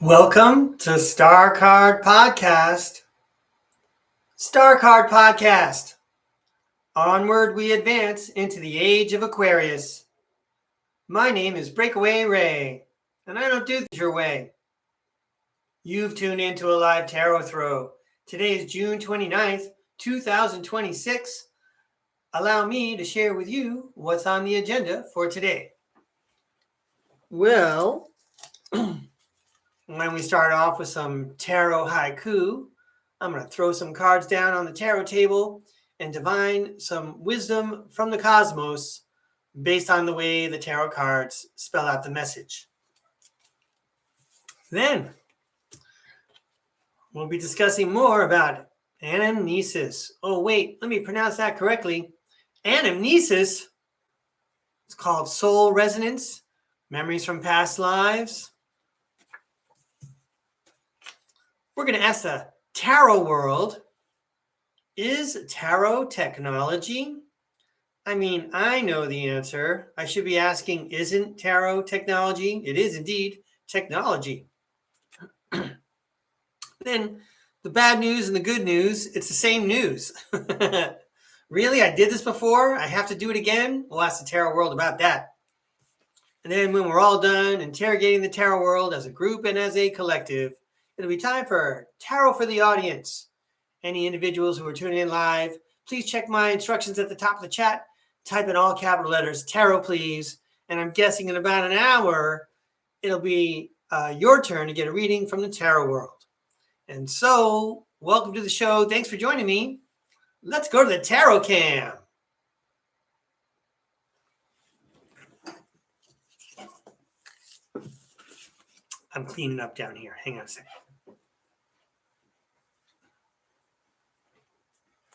Welcome to STARCARD Podcast. STARCARD Podcast. Onward we advance into the age of Aquarius. My name is Breakaway Ray, and I don't do this your way. You've tuned into a live tarot throw. Today is June 29th, 2026. Allow me to share with you what's on the agenda for today. Well, when we start off with some tarot haiku, I'm going to throw some cards down on the tarot table and divine some wisdom from the cosmos based on the way the tarot cards spell out the message. Then we'll be discussing more about anamnesis. Oh, wait, let me pronounce that correctly. Anamnesis is called soul resonance, memories from past lives. We're going to ask the tarot world, is tarot technology? I mean, I know the answer. I should be asking, isn't tarot technology? It is indeed technology. Then the bad news and the good news, it's the same news. Really? I did this before? I have to do it again? We'll ask the tarot world about that. And then when we're all done interrogating the tarot world as a group and as a collective, it'll be time for tarot for the audience. Any individuals who are tuning in live, please check my instructions at the top of the chat. Type in all capital letters, tarot, please. And I'm guessing in about an hour, it'll be your turn to get a reading from the tarot world. And so, welcome to the show. Thanks for joining me. Let's go to the tarot cam. I'm cleaning up down here. Hang on a second.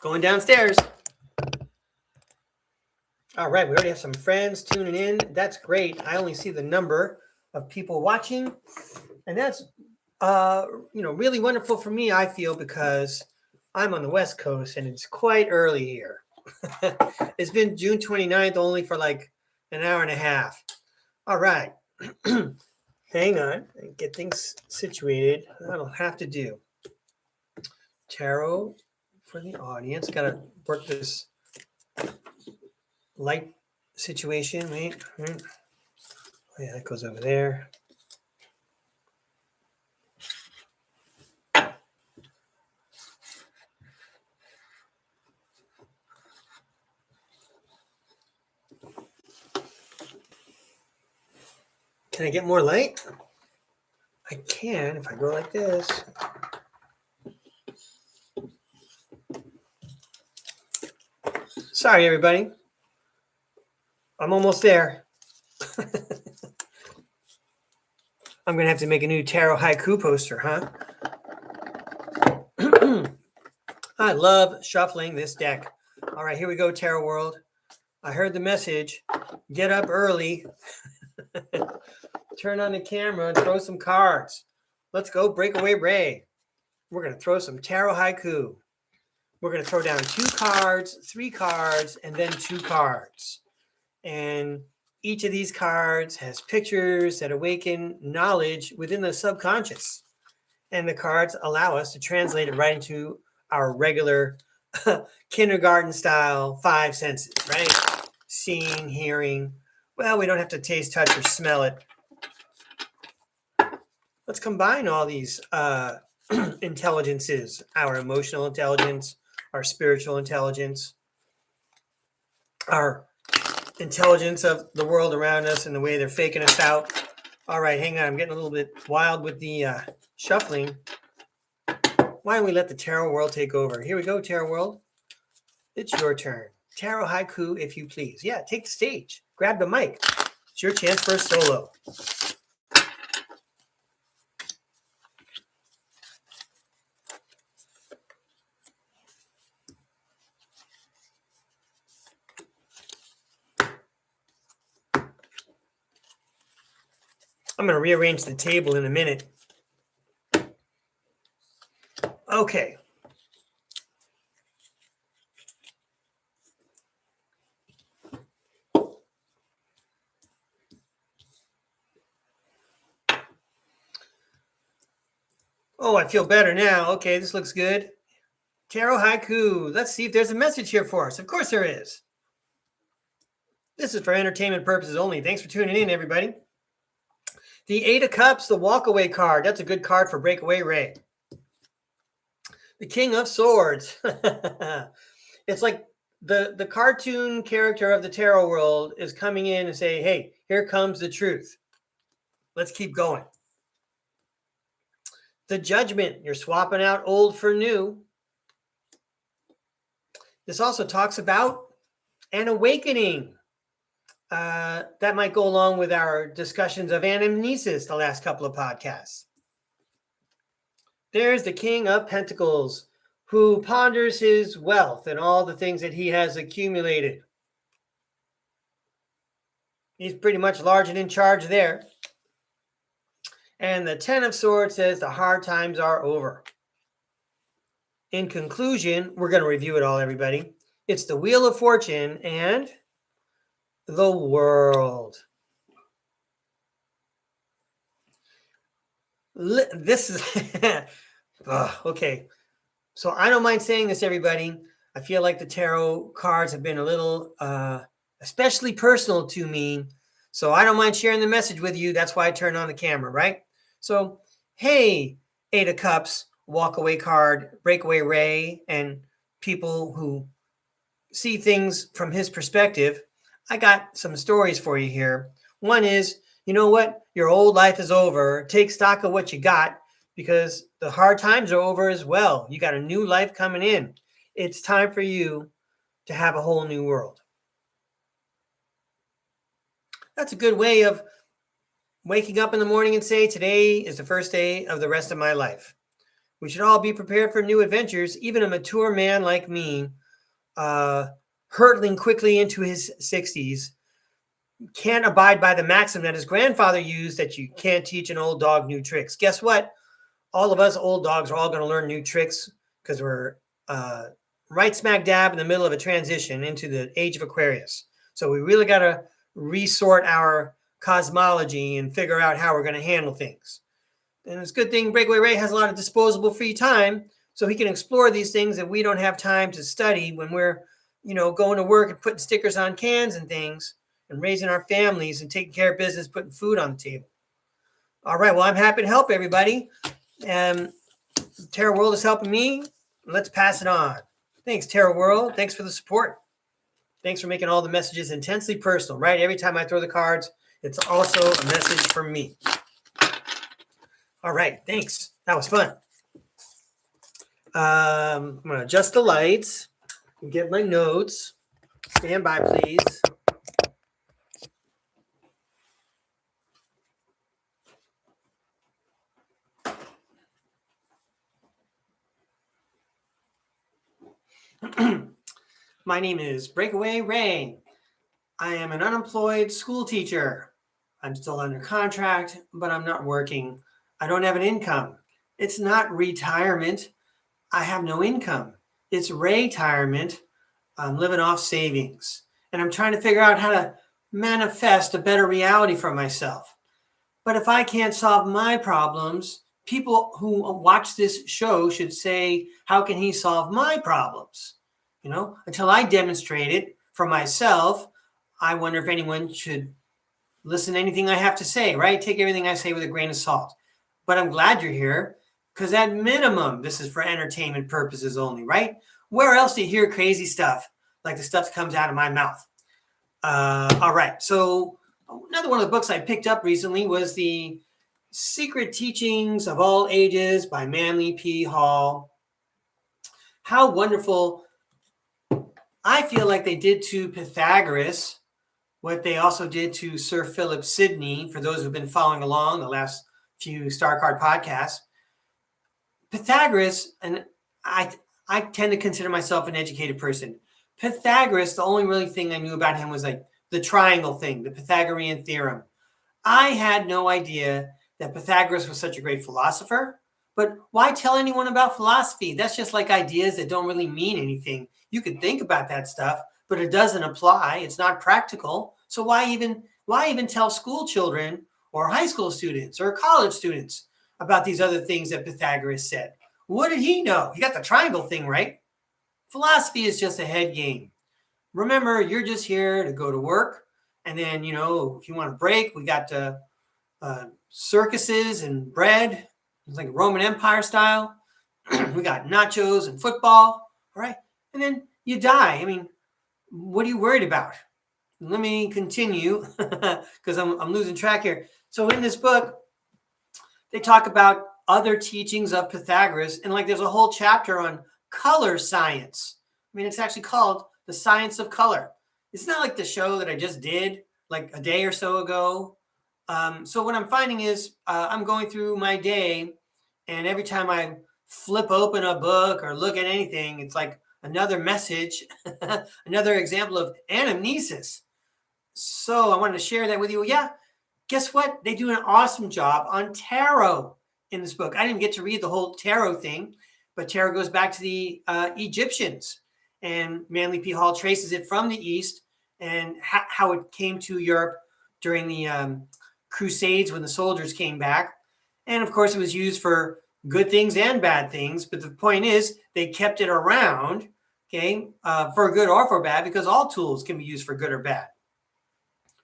Going downstairs. All right, we already have some friends tuning in. That's great. I only see the number of people watching, and that's really wonderful for me, I feel, because I'm on the West Coast and it's quite early here. It's been June 29th only for like an hour and a half. All right. Hang on and get things situated. That'll have to do. Tarot for the audience. Got to work this light situation. Wait. Oh, yeah, that goes over there. Can I get more light? I can if I go like this. Sorry, everybody. I'm almost there. I'm going to have to make a new tarot haiku poster, huh? I love shuffling this deck. All right, here we go, tarot world. I heard the message. Get up early. Turn on the camera and throw some cards. Let's go, Breakaway Ray. We're going to throw some tarot haiku. We're going to throw down 2 cards, 3 cards, and then 2 cards. And each of these cards has pictures that awaken knowledge within the subconscious. And the cards allow us to translate it right into our regular kindergarten style 5 senses, right? Seeing, hearing. Well, we don't have to taste, touch, or smell it. Let's combine all these intelligences, our emotional intelligence, our spiritual intelligence, our intelligence of the world around us and the way they're faking us out. All right, hang on. I'm getting a little bit wild with the shuffling. Why don't we let the tarot world take over? Here we go, tarot world. It's your turn. Tarot haiku, if you please. Yeah, take the stage. Grab the mic. It's your chance for a solo. I'm going to rearrange the table in a minute. Okay. Oh, I feel better now. Okay, this looks good. Tarot haiku. Let's see if there's a message here for us. Of course there is. This is for entertainment purposes only. Thanks for tuning in, everybody. The Eight of Cups, the walkaway card. That's a good card for Breakaway Ray. The King of Swords. It's like the cartoon character of the tarot world is coming in and saying, hey, here comes the truth. Let's keep going. The Judgment. You're swapping out old for new. This also talks about an awakening. That might go along with our discussions of anamnesis the last couple of podcasts. There's the King of Pentacles, who ponders his wealth and all the things that he has accumulated. He's pretty much large and in charge there. And the Ten of Swords says the hard times are over. In conclusion, we're going to review it all, everybody. It's the Wheel of Fortune and the World. This is... okay. So I don't mind saying this, everybody. I feel like the tarot cards have been a little, especially personal to me. So I don't mind sharing the message with you. That's why I turned on the camera, right? So, hey, Eight of Cups, walkaway card, Breakaway Ray, and people who see things from his perspective. I got some stories for you here. One is, you know what? Your old life is over. Take stock of what you got, because the hard times are over as well. You got a new life coming in. It's time for you to have a whole new world. That's a good way of waking up in the morning and say, today is the first day of the rest of my life. We should all be prepared for new adventures. Even a mature man like me, hurtling quickly into his 60s, can't abide by the maxim that his grandfather used, that you can't teach an old dog new tricks. Guess what? All of us old dogs are all going to learn new tricks, because we're right smack dab in the middle of a transition into the age of Aquarius. So we really got to resort our cosmology and figure out how we're going to handle things. And it's a good thing Breakaway Ray has a lot of disposable free time, so he can explore these things that we don't have time to study when we're, going to work and putting stickers on cans and things and raising our families and taking care of business, putting food on the table. All right. Well, I'm happy to help everybody. The Tarot World is helping me. Let's pass it on. Thanks, Tarot World. Thanks for the support. Thanks for making all the messages intensely personal, right? Every time I throw the cards, it's also a message for me. All right. Thanks. That was fun. I'm going to adjust the lights and get my notes. Stand by, please. My name is Breakaway Ray. I am an unemployed school teacher. I'm still under contract, but I'm not working. I don't have an income. It's not retirement. I have no income. It's retirement. I'm living off savings. And I'm trying to figure out how to manifest a better reality for myself. But if I can't solve my problems, people who watch this show should say, how can he solve my problems? Until I demonstrate it for myself, I wonder if anyone should listen to anything I have to say, right? Take everything I say with a grain of salt. But I'm glad you're here, because at minimum, this is for entertainment purposes only, right? Where else do you hear crazy stuff like the stuff that comes out of my mouth? All right. So another one of the books I picked up recently was The Secret Teachings of All Ages by Manly P. Hall. How wonderful. I feel like they did to Pythagoras what they also did to Sir Philip Sidney, for those who've been following along the last few STARCARD podcasts. Pythagoras, and I tend to consider myself an educated person. Pythagoras, the only really thing I knew about him was like the triangle thing, the Pythagorean theorem. I had no idea that Pythagoras was such a great philosopher. But why tell anyone about philosophy? That's just like ideas that don't really mean anything. You could think about that stuff, but it doesn't apply. It's not practical. So why even tell school children or high school students or college students? about these other things that Pythagoras said. What did he know? He got the triangle thing right. Philosophy is just a head game. Remember, you're just here to go to work. And then, if you want to break, we got circuses and bread. It's like Roman Empire style. We got nachos and football. All right. And then you die. I mean, what are you worried about? Let me continue because I'm losing track here. So in this book, they talk about other teachings of Pythagoras. And there's a whole chapter on color science. I mean, it's actually called The Science of Color. It's not like the show that I just did like a day or so ago. So what I'm finding is I'm going through my day, and every time I flip open a book or look at anything, it's like another message, another example of anamnesis. So I wanted to share that with you. Yeah, guess what? They do an awesome job on tarot in this book. I didn't get to read the whole tarot thing, but tarot goes back to the Egyptians, and Manly P. Hall traces it from the East and how it came to Europe during the Crusades when the soldiers came back. And of course, it was used for good things and bad things. But the point is, they kept it around, okay, for good or for bad, because all tools can be used for good or bad.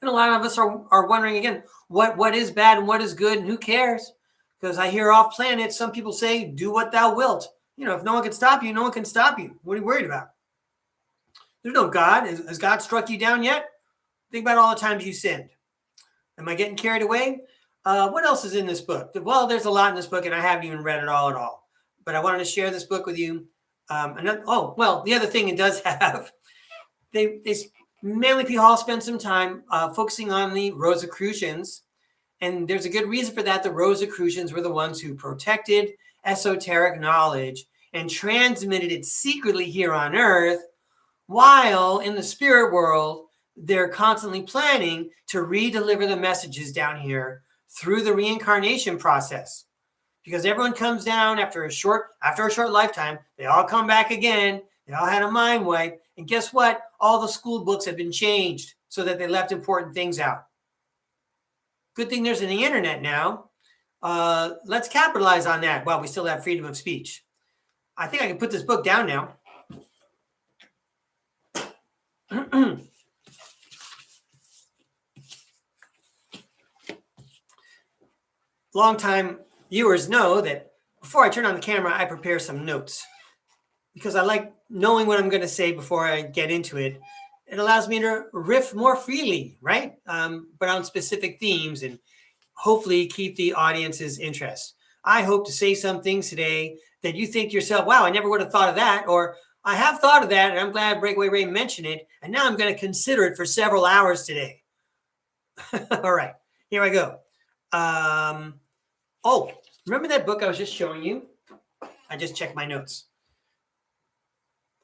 And a lot of us are wondering, again, what is bad and what is good, and who cares? Because I hear off planet, some people say, do what thou wilt. If no one can stop you, no one can stop you. What are you worried about? There's no God. Has God struck you down yet? Think about all the times you sinned. Am I getting carried away? What else is in this book? Well, there's a lot in this book, and I haven't even read it all at all. But I wanted to share this book with you. The other thing it does have, Manly P. Hall spent some time focusing on the Rosicrucians. And there's a good reason for that. The Rosicrucians were the ones who protected esoteric knowledge and transmitted it secretly here on Earth, while in the spirit world, they're constantly planning to redeliver the messages down here through the reincarnation process. Because everyone comes down after a short lifetime, they all come back again. They all had a mind wipe. And guess what? All the school books have been changed so that they left important things out. Good thing there's the internet now. Let's capitalize on that while we still have freedom of speech. I think I can put this book down now. Longtime viewers know that before I turn on the camera, I prepare some notes because I like knowing what I'm going to say before I get into it. It allows me to riff more freely, right? But on specific themes and hopefully keep the audience's interest. I hope to say some things today that you think to yourself, wow, I never would have thought of that. Or I have thought of that, and I'm glad Breakaway Ray mentioned it. And now I'm going to consider it for several hours today. All right, here I go. Remember that book I was just showing you? I just checked my notes.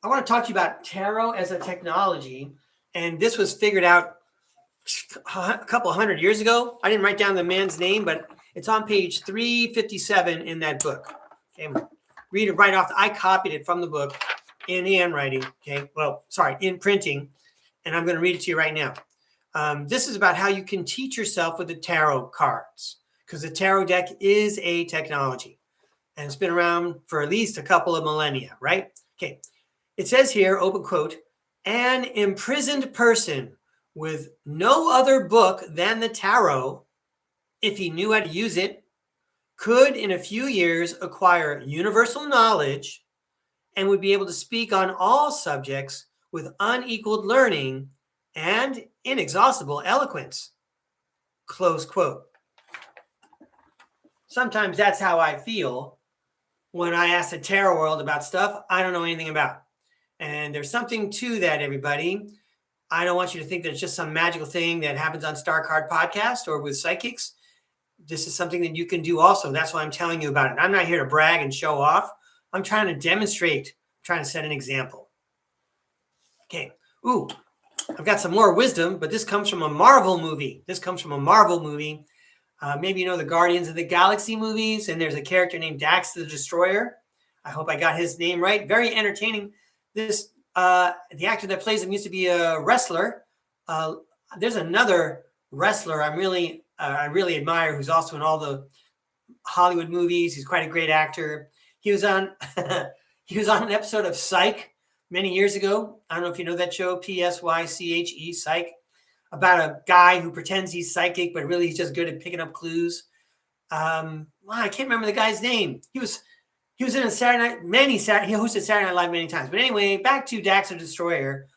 I want to talk to you about tarot as a technology. And this was figured out a couple hundred years ago. I didn't write down the man's name, but it's on page 357 in that book. Okay, read it right off. I copied it from the book in handwriting. Okay, in printing. And I'm going to read it to you right now. This is about how you can teach yourself with the tarot cards, because the tarot deck is a technology and it's been around for at least a couple of millennia, right? Okay. It says here, open quote, an imprisoned person with no other book than the tarot, if he knew how to use it, could in a few years acquire universal knowledge and would be able to speak on all subjects with unequaled learning and inexhaustible eloquence. Close quote. Sometimes that's how I feel when I ask the tarot world about stuff I don't know anything about. And there's something to that, everybody. I don't want you to think that it's just some magical thing that happens on STARCARD Podcast or with psychics. This is something that you can do also. That's why I'm telling you about it. I'm not here to brag and show off. I'm trying to demonstrate, trying to set an example. Okay. Ooh, I've got some more wisdom, but this comes from a Marvel movie. Maybe you know the Guardians of the Galaxy movies, and there's a character named Dax the Destroyer. I hope I got his name right. Very entertaining. The actor that plays him used to be a wrestler. There's another wrestler I really admire who's also in all the Hollywood movies. He's quite a great actor. He was on he was on an episode of Psych many years ago. I don't know if you know that show, Psyche, Psych, about a guy who pretends he's psychic, but really he's just good at picking up clues. I can't remember the guy's name. He was in a Saturday Night, he hosted Saturday Night Live many times. But anyway, back to Dax the Destroyer,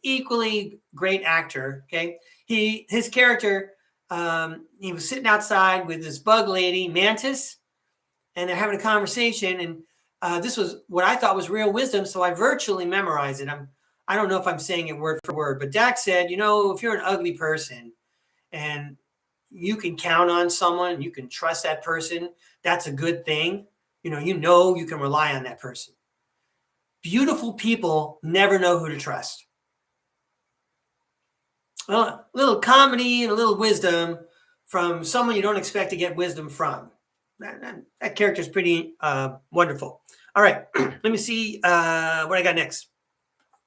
equally great actor. Okay, his character, he was sitting outside with this bug lady, Mantis, and they're having a conversation. And this was what I thought was real wisdom, so I virtually memorized it. I don't know if I'm saying it word for word, but Dax said, if you're an ugly person and you can count on someone, you can trust that person, that's a good thing. You can rely on that person. Beautiful people never know who to trust. Well, a little comedy and a little wisdom from someone you don't expect to get wisdom from. That character is pretty wonderful. All right, let me see what I got next.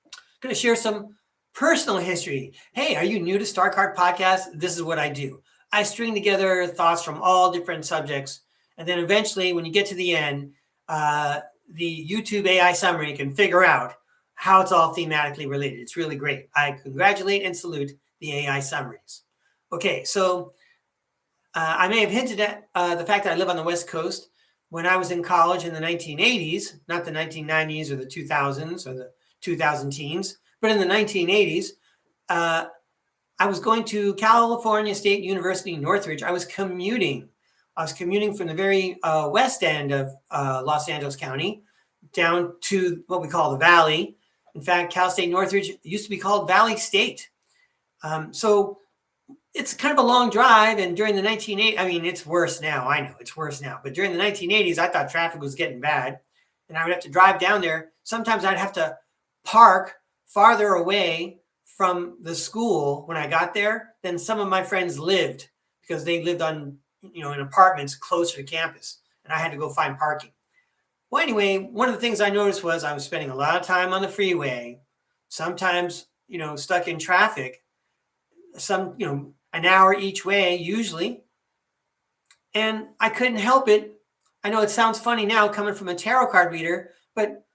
I'm going to share some personal history. Hey, are you new to STARCARD Podcast? This is what I do. I string together thoughts from all different subjects. And then eventually, when you get to the end, the YouTube AI summary can figure out how it's all thematically related. It's really great. I congratulate and salute the AI summaries. Okay, so I may have hinted at the fact that I live on the West Coast. When I was in college in the 1980s, not the 1990s or the 2000s or the 2000 teens, but in the 1980s, I was going to California State University, Northridge. I was commuting from the very west end of Los Angeles County down to what we call the Valley. In fact, Cal State Northridge used to be called Valley State. So it's kind of a long drive. And during the 1980s, it's worse now. I know it's worse now. But during the 1980s, I thought traffic was getting bad. And I would have to drive down there. Sometimes I'd have to park farther away from the school when I got there than some of my friends lived, because they lived on in apartments closer to campus, and I had to go find parking. Well, anyway, one of the things I noticed was I was spending a lot of time on the freeway, sometimes, stuck in traffic, an hour each way, usually. And I couldn't help it. I know it sounds funny now coming from a tarot card reader, but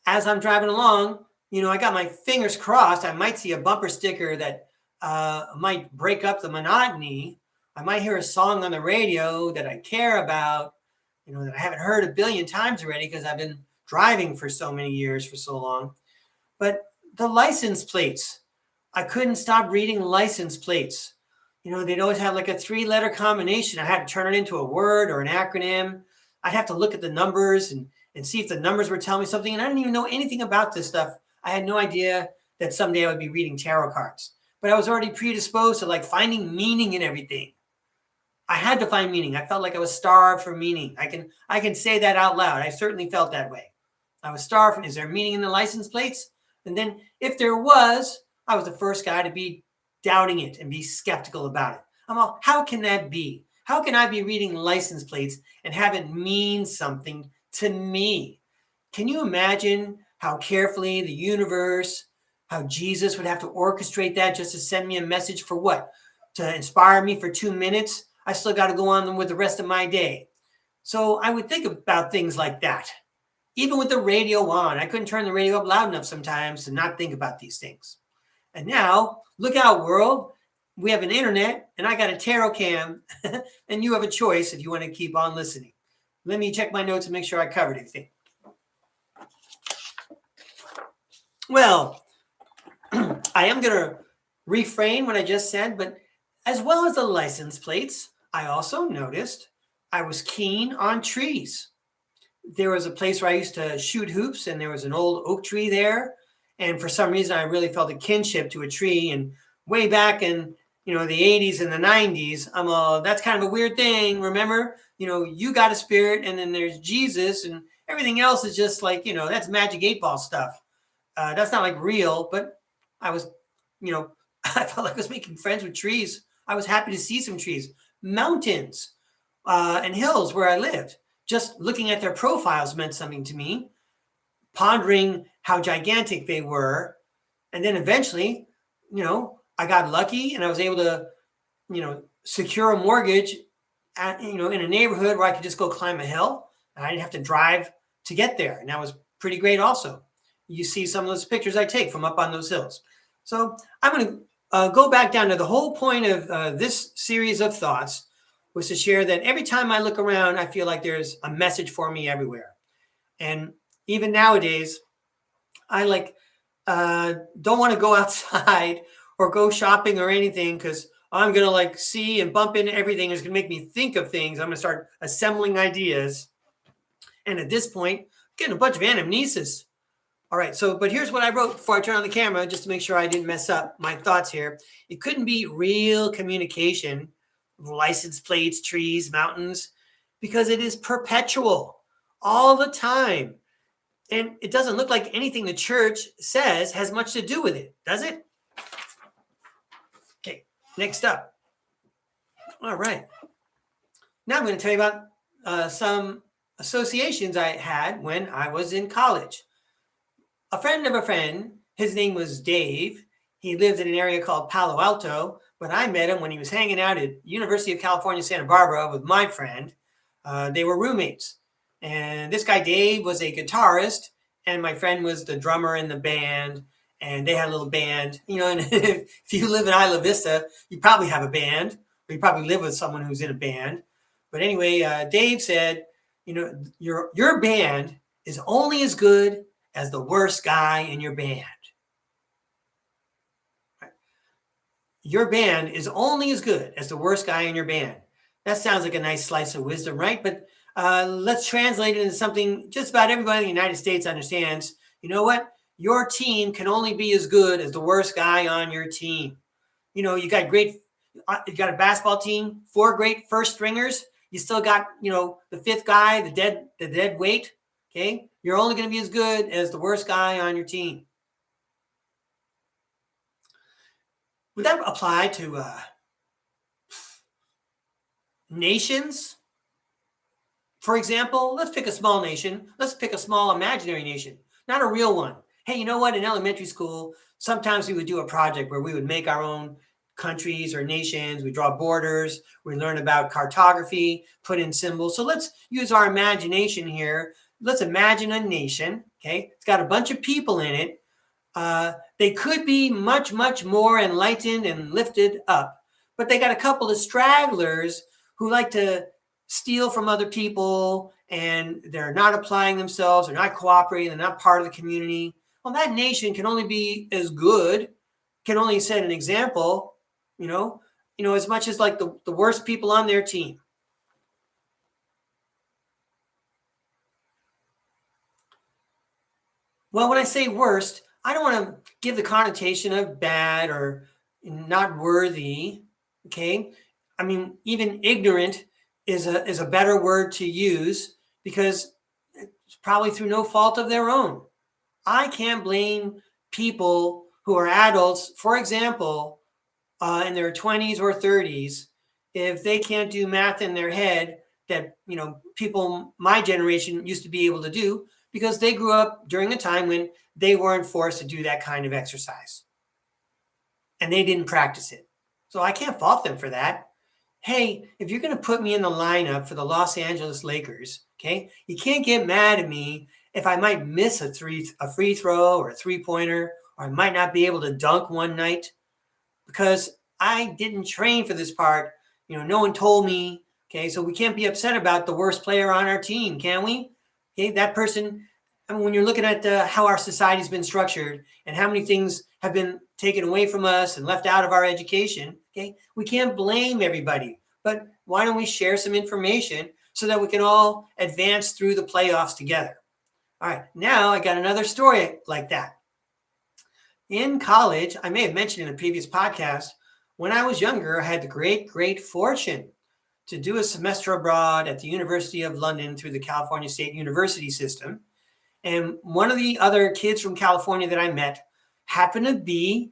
as I'm driving along, I got my fingers crossed. I might see a bumper sticker that might break up the monotony. I might hear a song on the radio that I care about, that I haven't heard a billion times already because I've been driving for so many years, for so long. But the license plates, I couldn't stop reading license plates. They'd always have like a 3-letter combination. I had to turn it into a word or an acronym. I'd have to look at the numbers and see if the numbers were telling me something. And I didn't even know anything about this stuff. I had no idea that someday I would be reading tarot cards. But I was already predisposed to finding meaning in everything. I had to find meaning. I felt like I was starved for meaning. I can say that out loud. I certainly felt that way. I was starved. Is there meaning in the license plates? And then if there was, I was the first guy to be doubting it and be skeptical about it. I'm all, how can that be? How can I be reading license plates and have it mean something to me? Can you imagine how carefully the universe, how Jesus would have to orchestrate that just to send me a message for what? To inspire me for 2 minutes? I still got to go on with the rest of my day. So I would think about things like that. Even with the radio on, I couldn't turn the radio up loud enough sometimes to not think about these things. And now, look out, world. We have an internet, and I got a tarot cam, and you have a choice if you want to keep on listening. Let me check my notes and make sure I covered everything. Well, I am going to refrain what I just said, but as well as the license plates, I also noticed I was keen on trees. There was a place where I used to shoot hoops, and there was an old oak tree there. And for some reason, I really felt a kinship to a tree. And way back in, the 80s and the 90s, that's kind of a weird thing. Remember, you got a spirit, and then there's Jesus, and everything else is just that's magic 8-ball stuff. That's not real, but I was, I felt like I was making friends with trees. I was happy to see some trees, mountains, and hills where I lived. Just looking at their profiles meant something to me, pondering how gigantic they were. And then eventually, I got lucky and I was able to, secure a mortgage in a neighborhood where I could just go climb a hill. And I didn't have to drive to get there. And that was pretty great also. You see some of those pictures I take from up on those hills. So I'm going to go back down to the whole point of this series of thoughts was to share that every time I look around, I feel like there's a message for me everywhere. And even nowadays, I don't want to go outside or go shopping or anything because I'm going to see and bump into everything. It's going to make me think of things. I'm going to start assembling ideas. And at this point, getting a bunch of anamnesis. All right, but here's what I wrote before I turn on the camera, just to make sure I didn't mess up my thoughts here. It couldn't be real communication, license plates, trees, mountains, because it is perpetual all the time. And it doesn't look like anything the church says has much to do with it, does it? Okay, next up. All right. Now I'm going to tell you about some associations I had when I was in college. A friend of a friend, his name was Dave. He lived in an area called Palo Alto, but I met him when he was hanging out at University of California, Santa Barbara with my friend. They were roommates. And this guy, Dave, was a guitarist, and my friend was the drummer in the band, and they had a little band. And if you live in Isla Vista, you probably have a band, or you probably live with someone who's in a band. But anyway, Dave said, your band is only as good as the worst guy in your band. Your band is only as good as the worst guy in your band. That sounds like a nice slice of wisdom, right? But let's translate it into something just about everybody in the United States understands. You know what? Your team can only be as good as the worst guy on your team. You got a basketball team, 4 great first stringers. You still got, the 5th guy, the dead weight. Okay. You're only going to be as good as the worst guy on your team. Would that apply to nations? For example, let's pick a small nation. Let's pick a small imaginary nation, not a real one. Hey, you know what? In elementary school, sometimes we would do a project where we would make our own countries or nations. We draw borders. We learn about cartography, put in symbols. So let's use our imagination here. Let's imagine a nation. Okay, it's got a bunch of people in it. They could be much, much more enlightened and lifted up, but they got a couple of stragglers who like to steal from other people, and they're not applying themselves, they're not cooperating, they're not part of the community. Well, that nation can only be as good, can only set an example, as much as like the worst people on their team. Well, when I say worst, I don't want to give the connotation of bad or not worthy. Okay. I mean, even ignorant is a better word to use because it's probably through no fault of their own. I can't blame people who are adults, for example, in their 20s or 30s, if they can't do math in their head that, people my generation used to be able to do because they grew up during a time when they weren't forced to do that kind of exercise and they didn't practice it. So I can't fault them for that. Hey, if you're going to put me in the lineup for the Los Angeles Lakers, okay, you can't get mad at me if I might miss a free throw or a 3-pointer, or I might not be able to dunk one night because I didn't train for this part. No one told me. Okay, so we can't be upset about the worst player on our team, can we? Okay, that person. When you're looking at how our society's been structured and how many things have been taken away from us and left out of our education, okay, we can't blame everybody. But why don't we share some information so that we can all advance through the playoffs together? All right, now I got another story like that. In college, I may have mentioned in a previous podcast, when I was younger, I had the great fortune to do a semester abroad at the University of London through the California State University system. And one of the other kids from California that I met happened to be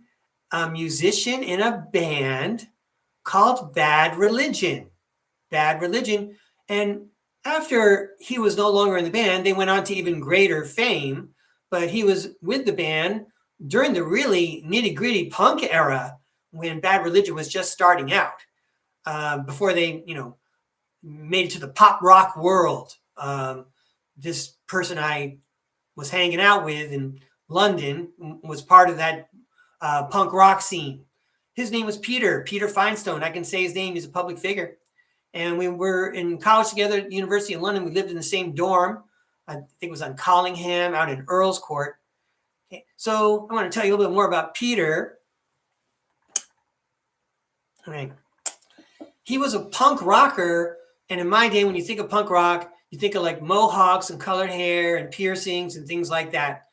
a musician in a band called Bad Religion. Bad Religion. And after he was no longer in the band, they went on to even greater fame. But he was with the band during the really nitty-gritty punk era when Bad Religion was just starting out. Before they, made it to the pop rock world. This person I was hanging out with in London was part of that punk rock scene. His name was Peter Finestone. I can say his name. He's a public figure. And we were in college together at the University of London. We lived in the same dorm. I think it was on Collingham out in Earl's Court. Okay, so I want to tell you a little bit more about Peter. All right. He was a punk rocker. And in my day, when you think of punk rock, you think of like mohawks and colored hair and piercings and things like that.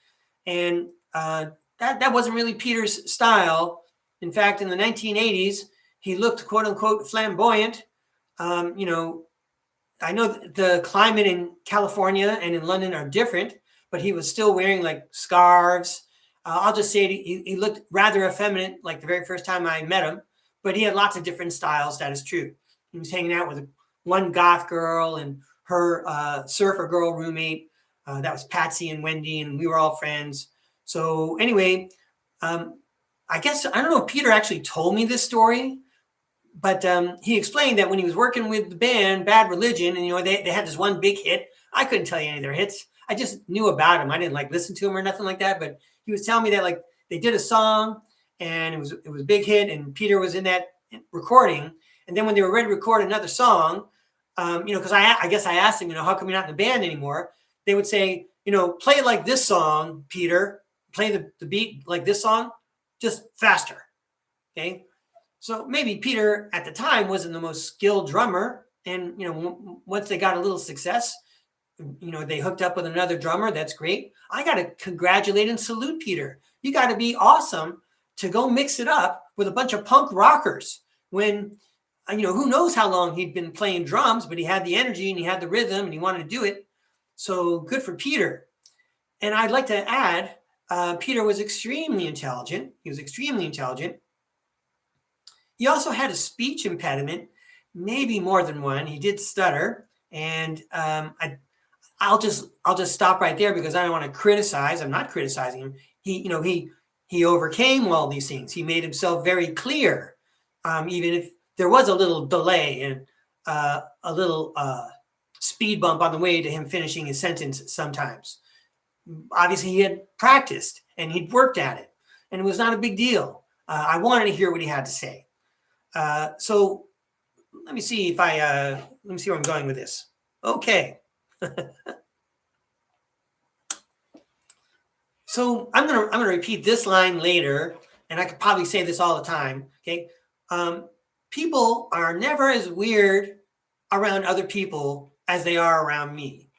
And that wasn't really Peter's style. In fact, in the 1980s, he looked quote unquote flamboyant. You know, I know the climate in California and in London are different, but he was still wearing like scarves. I'll just say he looked rather effeminate like the very first time I met him, but he had lots of different styles. That is true. He was hanging out with one goth girl and her surfer girl roommate. That was Patsy and Wendy, and we were all friends. So anyway, I guess, I don't know if Peter actually told me this story, but he explained that when he was working with the band Bad Religion, and, you know, they had this one big hit. I couldn't tell you any of their hits. I just knew about him. I didn't like listen to him or nothing like that, but he was telling me that like they did a song and it was a big hit, and Peter was in that recording. And then when they were ready to record another song, you know, because I guess I asked him, you know, how come you're not in the band anymore? They would say, you know, play it like this song, Peter. Play the beat like this song, just faster. Okay. So maybe Peter at the time wasn't the most skilled drummer. And, you know, once they got a little success, you know, they hooked up with another drummer. That's great. I got to congratulate and salute Peter. You got to be awesome to go mix it up with a bunch of punk rockers when, you know, who knows how long he'd been playing drums, but he had the energy and he had the rhythm and he wanted to do it. So good for Peter. And I'd like to add, Peter was extremely intelligent. He was extremely intelligent. He also had a speech impediment, maybe more than one. He did stutter. And I'll just stop right there because I don't want to criticize. I'm not criticizing him. He overcame all these things. He made himself very clear, even if there was a little delay and a little speed bump on the way to him finishing his sentence sometimes. Obviously, he had practiced and he'd worked at it, and it was not a big deal. I wanted to hear what he had to say. So let me see where I'm going with this. Okay. So I'm gonna repeat this line later, and I could probably say this all the time. Okay. People are never as weird around other people as they are around me.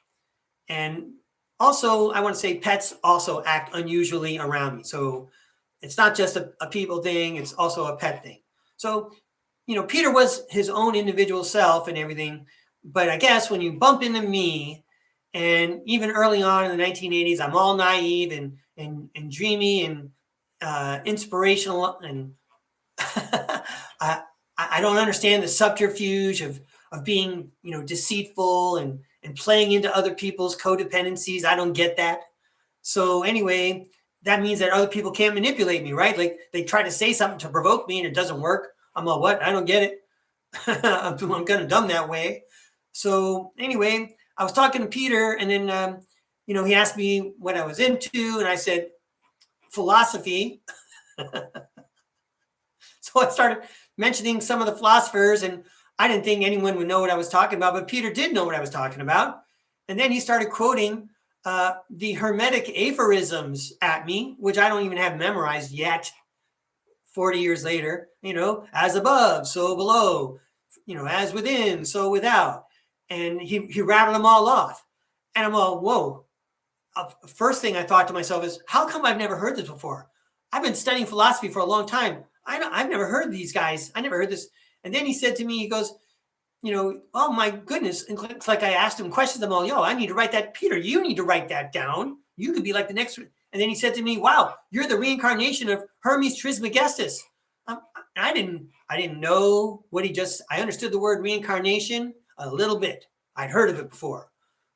And also, I want to say pets also act unusually around me. So it's not just a people thing, it's also a pet thing. So, you know, Peter was his own individual self and everything. But I guess when you bump into me, and even early on in the 1980s, I'm all naive and dreamy and inspirational, and I don't understand the subterfuge of being, you know, deceitful and playing into other people's codependencies. I don't get that. So anyway, that means that other people can't manipulate me, right? Like they try to say something to provoke me and it doesn't work. I'm all, what? I don't get it. I'm kind of dumb that way. So anyway, I was talking to Peter, and then, you know, he asked me what I was into, and I said, philosophy. So I started mentioning some of the philosophers, and I didn't think anyone would know what I was talking about, but Peter did know what I was talking about. And then he started quoting the Hermetic aphorisms at me, which I don't even have memorized yet, 40 years later. You know, as above, so below, you know, as within, so without. And he rattled them all off. And I'm all, whoa. First thing I thought to myself is, how come I've never heard this before? I've been studying philosophy for a long time. I've never heard these guys. I never heard this. And then he said to me, he goes, you know, oh my goodness. And it's like I asked him questions. I'm all, yo, I need to write that. Peter, you need to write that down. You could be like the next one. And then he said to me, wow, you're the reincarnation of Hermes Trismegistus. I didn't know what I understood the word reincarnation a little bit. I'd heard of it before.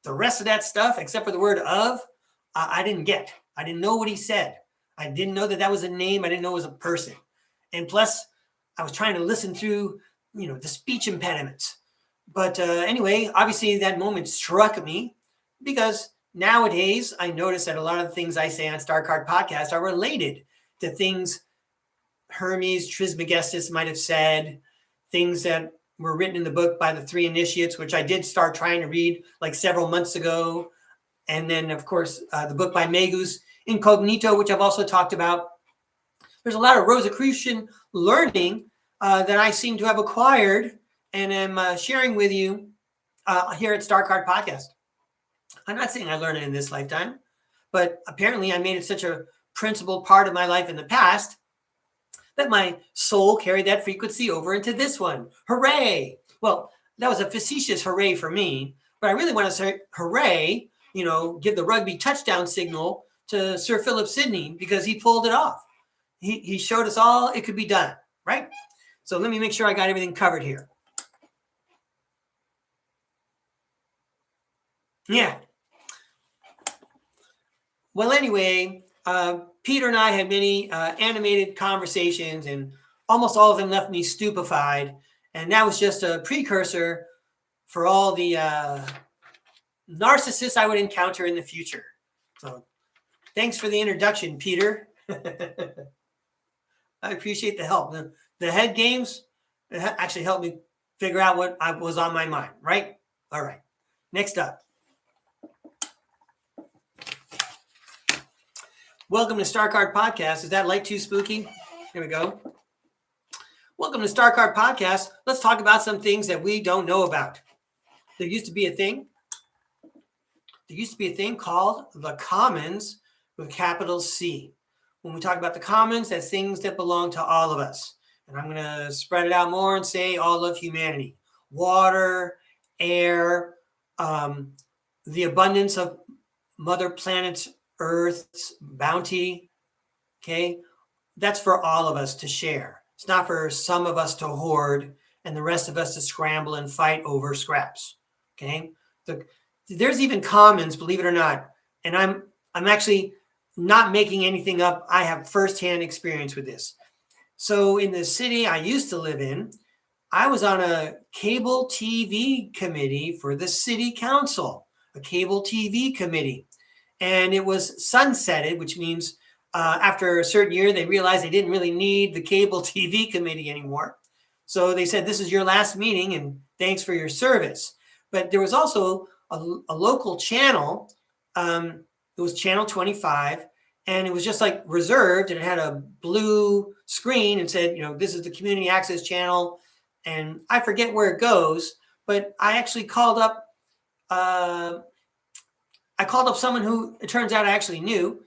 The rest of that stuff, except for the word of, I didn't get. I didn't know what he said. I didn't know that was a name. I didn't know it was a person. And plus, I was trying to listen through, you know, the speech impediments. But anyway, obviously that moment struck me because nowadays I notice that a lot of the things I say on StarCard Podcast are related to things Hermes Trismegistus might have said, things that were written in the book by the three initiates, which I did start trying to read like several months ago. And then, of course, the book by Magus Incognito, which I've also talked about. There's a lot of Rosicrucian learning that I seem to have acquired and am sharing with you here at StarCard Podcast. I'm not saying I learned it in this lifetime, but apparently I made it such a principal part of my life in the past that my soul carried that frequency over into this one. Hooray! Well, that was a facetious hooray for me, but I really want to say hooray, give the rugby touchdown signal to Sir Philip Sidney because he pulled it off. He showed us all it could be done, right? So let me make sure I got everything covered here. Yeah. Well, anyway, Peter and I had many animated conversations, and almost all of them left me stupefied. And that was just a precursor for all the narcissists I would encounter in the future. So thanks for the introduction, Peter. I appreciate the help. The head games actually helped me figure out what was on my mind, right? All right. Next up. Welcome to StarCard Podcast. Is that light too spooky? Here we go. Welcome to StarCard Podcast. Let's talk about some things that we don't know about. There used to be a thing called the Commons with capital C. When we talk about the Commons, that's things that belong to all of us. And I'm going to spread it out more and say all of humanity. Water, air, the abundance of Mother Planet's Earth's bounty, okay? That's for all of us to share. It's not for some of us to hoard and the rest of us to scramble and fight over scraps, okay? There's even commons, believe it or not, and I'm actually not making anything up. I have firsthand experience with this. So in the city I used to live in, I was on a cable TV committee for the city council, a cable TV committee. And it was sunsetted, which means after a certain year, they realized they didn't really need the cable TV committee anymore. So they said, this is your last meeting and thanks for your service. But there was also a local channel. It was channel 25. And it was just like reserved. And it had a blue screen and said, this is the community access channel. And I forget where it goes. But I actually called up someone who it turns out I actually knew,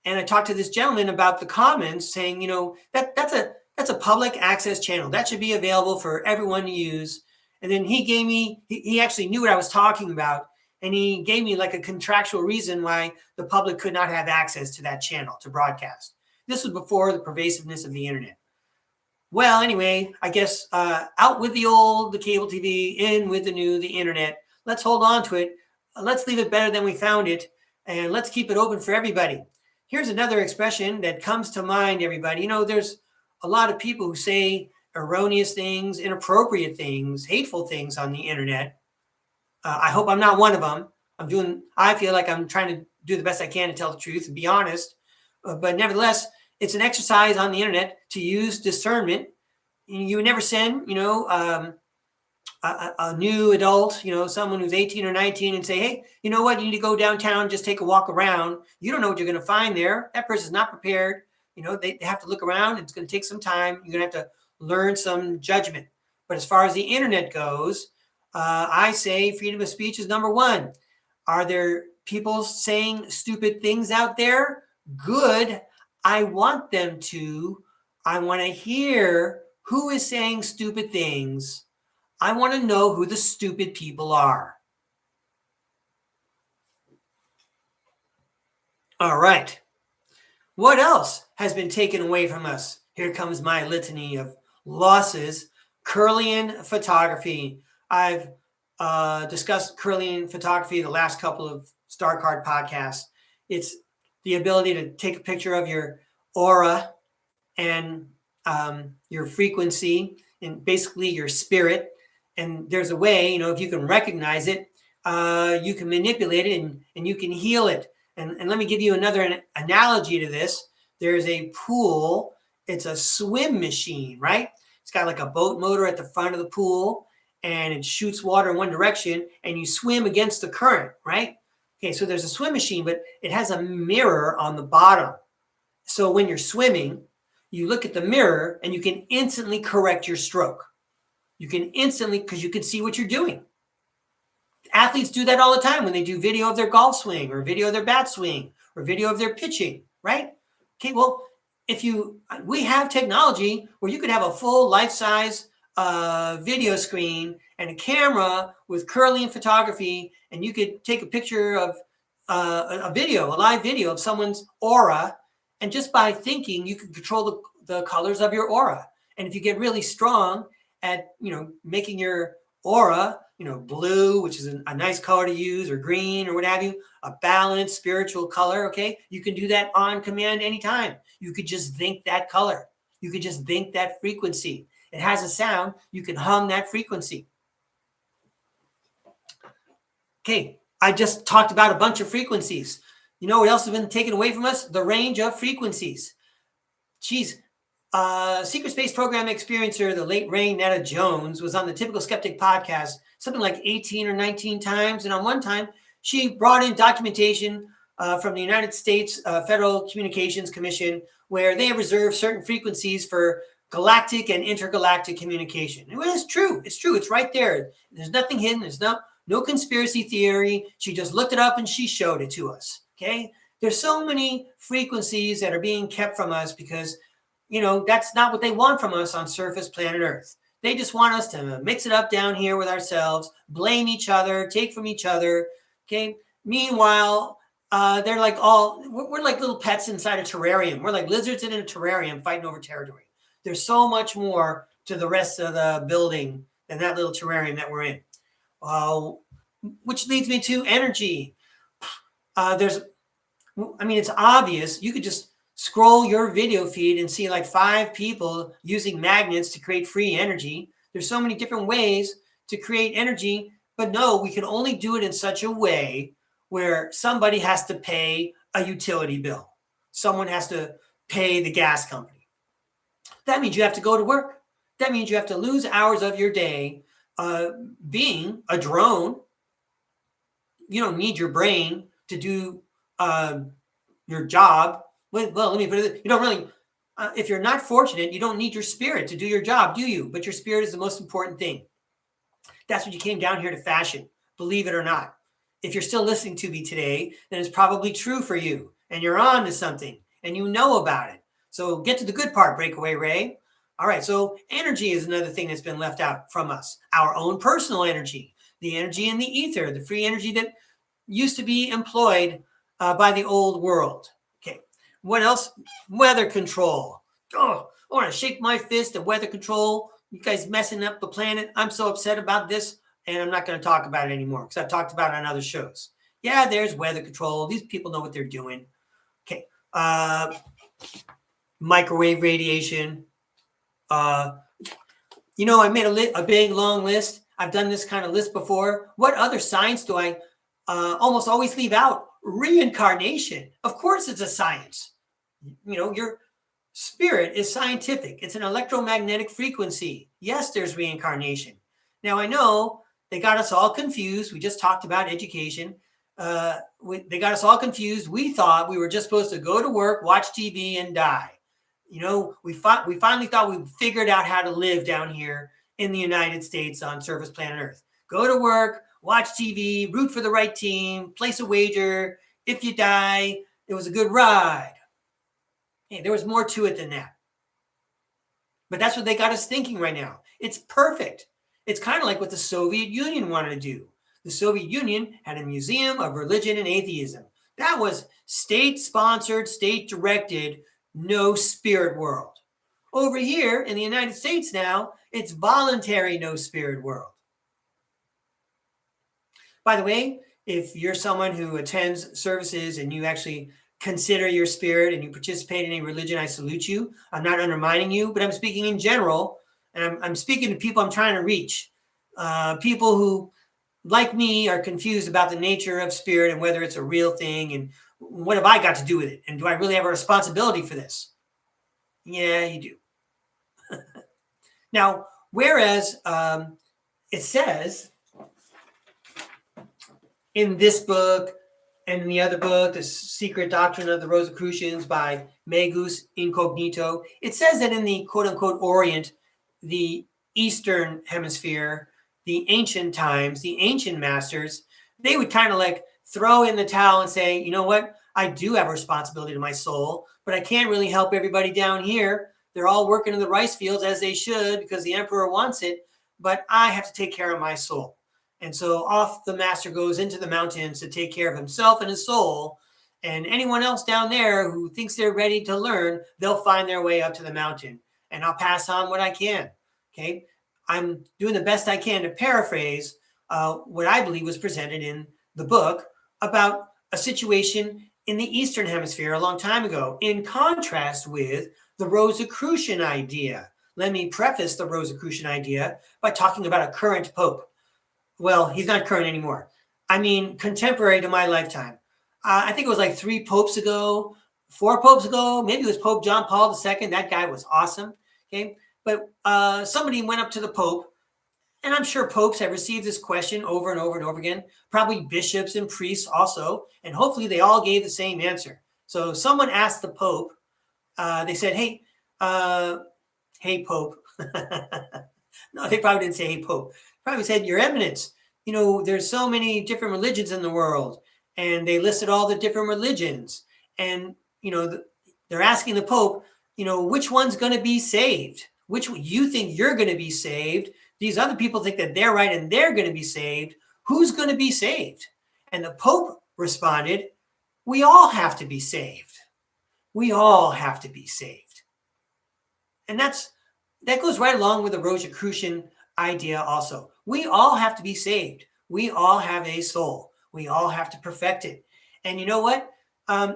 and I talked to this gentleman about the Commons, saying, that's a public access channel that should be available for everyone to use. And then he actually knew what I was talking about, and he gave me like a contractual reason why the public could not have access to that channel to broadcast. This was before the pervasiveness of the internet. Well, anyway, I guess out with the old, the cable TV, in with the new, the internet. Let's hold on to it. Let's leave it better than we found it, and let's keep it open for everybody. Here's another expression that comes to mind, everybody. There's a lot of people who say erroneous things, inappropriate things, hateful things on the internet. I hope I'm not one of them. I feel like I'm trying to do the best I can to tell the truth and be honest. But nevertheless, it's an exercise on the internet to use discernment. You would never send, a new adult, someone who's 18 or 19 and say, hey, you know what? You need to go downtown, just take a walk around. You don't know what you're going to find there. That person's not prepared. They have to look around. It's going to take some time. You're going to have to learn some judgment. But as far as the internet goes, I say freedom of speech is number one. Are there people saying stupid things out there? Good. I want them to. I want to hear who is saying stupid things. I want to know who the stupid people are. All right. What else has been taken away from us? Here comes my litany of losses. Kirlian photography. I've discussed Kirlian photography the last couple of StarCard podcasts. It's the ability to take a picture of your aura and your frequency and basically your spirit, And there's a way, if you can recognize it, you can manipulate it and you can heal it. And let me give you another analogy to this. There's a pool. It's a swim machine, right? It's got like a boat motor at the front of the pool, and it shoots water in one direction, and you swim against the current, right? Okay, so there's a swim machine, but it has a mirror on the bottom. So when you're swimming, you look at the mirror and you can instantly correct your stroke. You can instantly, because you can see what you're doing. Athletes do that all the time when they do video of their golf swing or video of their bat swing or video of their pitching, right? Okay, well, we have technology where you could have a full life-size video screen and a camera with Curling photography, and you could take a picture of a live video of someone's aura, and just by thinking, you can control the colors of your aura. And if you get really strong at making your aura blue, which is a nice color to use, or green, or what have you, a balanced spiritual color, okay, you can do that on command anytime. You could just think that color. You could just think that frequency. It has a sound. You can hum that frequency. Okay, I just talked about a bunch of frequencies. You know what else has been taken away from us? The range of frequencies. Geez, Secret Space Program experiencer, the late Ray Netta Jones, was on the Typical Skeptic podcast something like 18 or 19 times. And on one time, she brought in documentation from the United States Federal Communications Commission, where they have reserved certain frequencies for galactic and intergalactic communication. And it's true. It's true. It's right there. There's nothing hidden. There's no conspiracy theory. She just looked it up and she showed it to us. Okay. There's so many frequencies that are being kept from us because, that's not what they want from us on surface planet Earth. They just want us to mix it up down here with ourselves, blame each other, take from each other. Okay. Meanwhile, they're like we're like little pets inside a terrarium. We're like lizards in a terrarium fighting over territory. There's so much more to the rest of the building than that little terrarium that we're in. Which leads me to energy. It's obvious. You could just scroll your video feed and see like 5 people using magnets to create free energy. There's so many different ways to create energy, but no, we can only do it in such a way where somebody has to pay a utility bill. Someone has to pay the gas company. That means you have to go to work. That means you have to lose hours of your day being a drone. You don't need your brain to do your job. Well, let me put it. You don't really. If you're not fortunate, you don't need your spirit to do your job, do you? But your spirit is the most important thing. That's what you came down here to fashion. Believe it or not. If you're still listening to me today, then it's probably true for you, and you're on to something, and you know about it. So get to the good part, Breakaway Ray. All right. So energy is another thing that's been left out from us. Our own personal energy, the energy in the ether, the free energy that used to be employed by the old world. Okay. What else? Weather control. Oh, I want to shake my fist at weather control. You guys messing up the planet. I'm so upset about this, and I'm not going to talk about it anymore because I've talked about it on other shows. Yeah, there's weather control. These people know what they're doing. Okay. Microwave radiation. I made a big, long list. I've done this kind of list before. What other science do I almost always leave out? Reincarnation. Of course it's a science. Your spirit is scientific. It's an electromagnetic frequency. Yes, there's reincarnation. Now, I know they got us all confused. We just talked about education. They got us all confused. We thought we were just supposed to go to work, watch TV, and die. We finally thought we figured out how to live down here in the United States on surface planet Earth. Go to work, watch TV, root for the right team, place a wager. If you die, it was a good ride. Hey, there was more to it than that. But that's what they got us thinking right now. It's perfect. It's kind of like what the Soviet Union wanted to do. The Soviet Union had a museum of religion and atheism. That was state-sponsored, state-directed, no spirit world. Over here in the United States now, it's voluntary no spirit world. By the way, if you're someone who attends services and you actually consider your spirit and you participate in a religion, I salute you. I'm not undermining you, but I'm speaking in general, and I'm speaking to people I'm trying to reach. People who, like me, are confused about the nature of spirit and whether it's a real thing and what have I got to do with it? And do I really have a responsibility for this? Yeah, you do. Now, whereas it says in this book and in the other book, The Secret Doctrine of the Rosicrucians by Magus Incognito, it says that in the quote-unquote Orient, the Eastern Hemisphere, the ancient times, the ancient masters, they would kind of like throw in the towel and say, you know what, I do have a responsibility to my soul, but I can't really help everybody down here. They're all working in the rice fields as they should because the emperor wants it, but I have to take care of my soul. And so off the master goes into the mountains to take care of himself and his soul. And anyone else down there who thinks they're ready to learn, they'll find their way up to the mountain. And I'll pass on what I can. Okay. I'm doing the best I can to paraphrase what I believe was presented in the book about a situation in the Eastern Hemisphere a long time ago, in contrast with the Rosicrucian idea. Let me preface the Rosicrucian idea by talking about a current pope. Well, he's not current anymore. I mean, contemporary to my lifetime. I think it was like 4 popes ago, maybe it was Pope John Paul II. That guy was awesome. Okay. But somebody went up to the Pope, and I'm sure popes have received this question over and over and over again, probably bishops and priests also, and hopefully they all gave the same answer. So someone asked the Pope, they said, hey Pope. No, they probably didn't say, hey Pope. Probably said, Your Eminence, there's so many different religions in the world, and they listed all the different religions. And, they're asking the Pope, which one's going to be saved? Which you think you're going to be saved? These other people think that they're right and they're going to be saved. Who's going to be saved? And the Pope responded, we all have to be saved. We all have to be saved. And that goes right along with the Rosicrucian idea also. We all have to be saved. We all have a soul. We all have to perfect it. And you know what?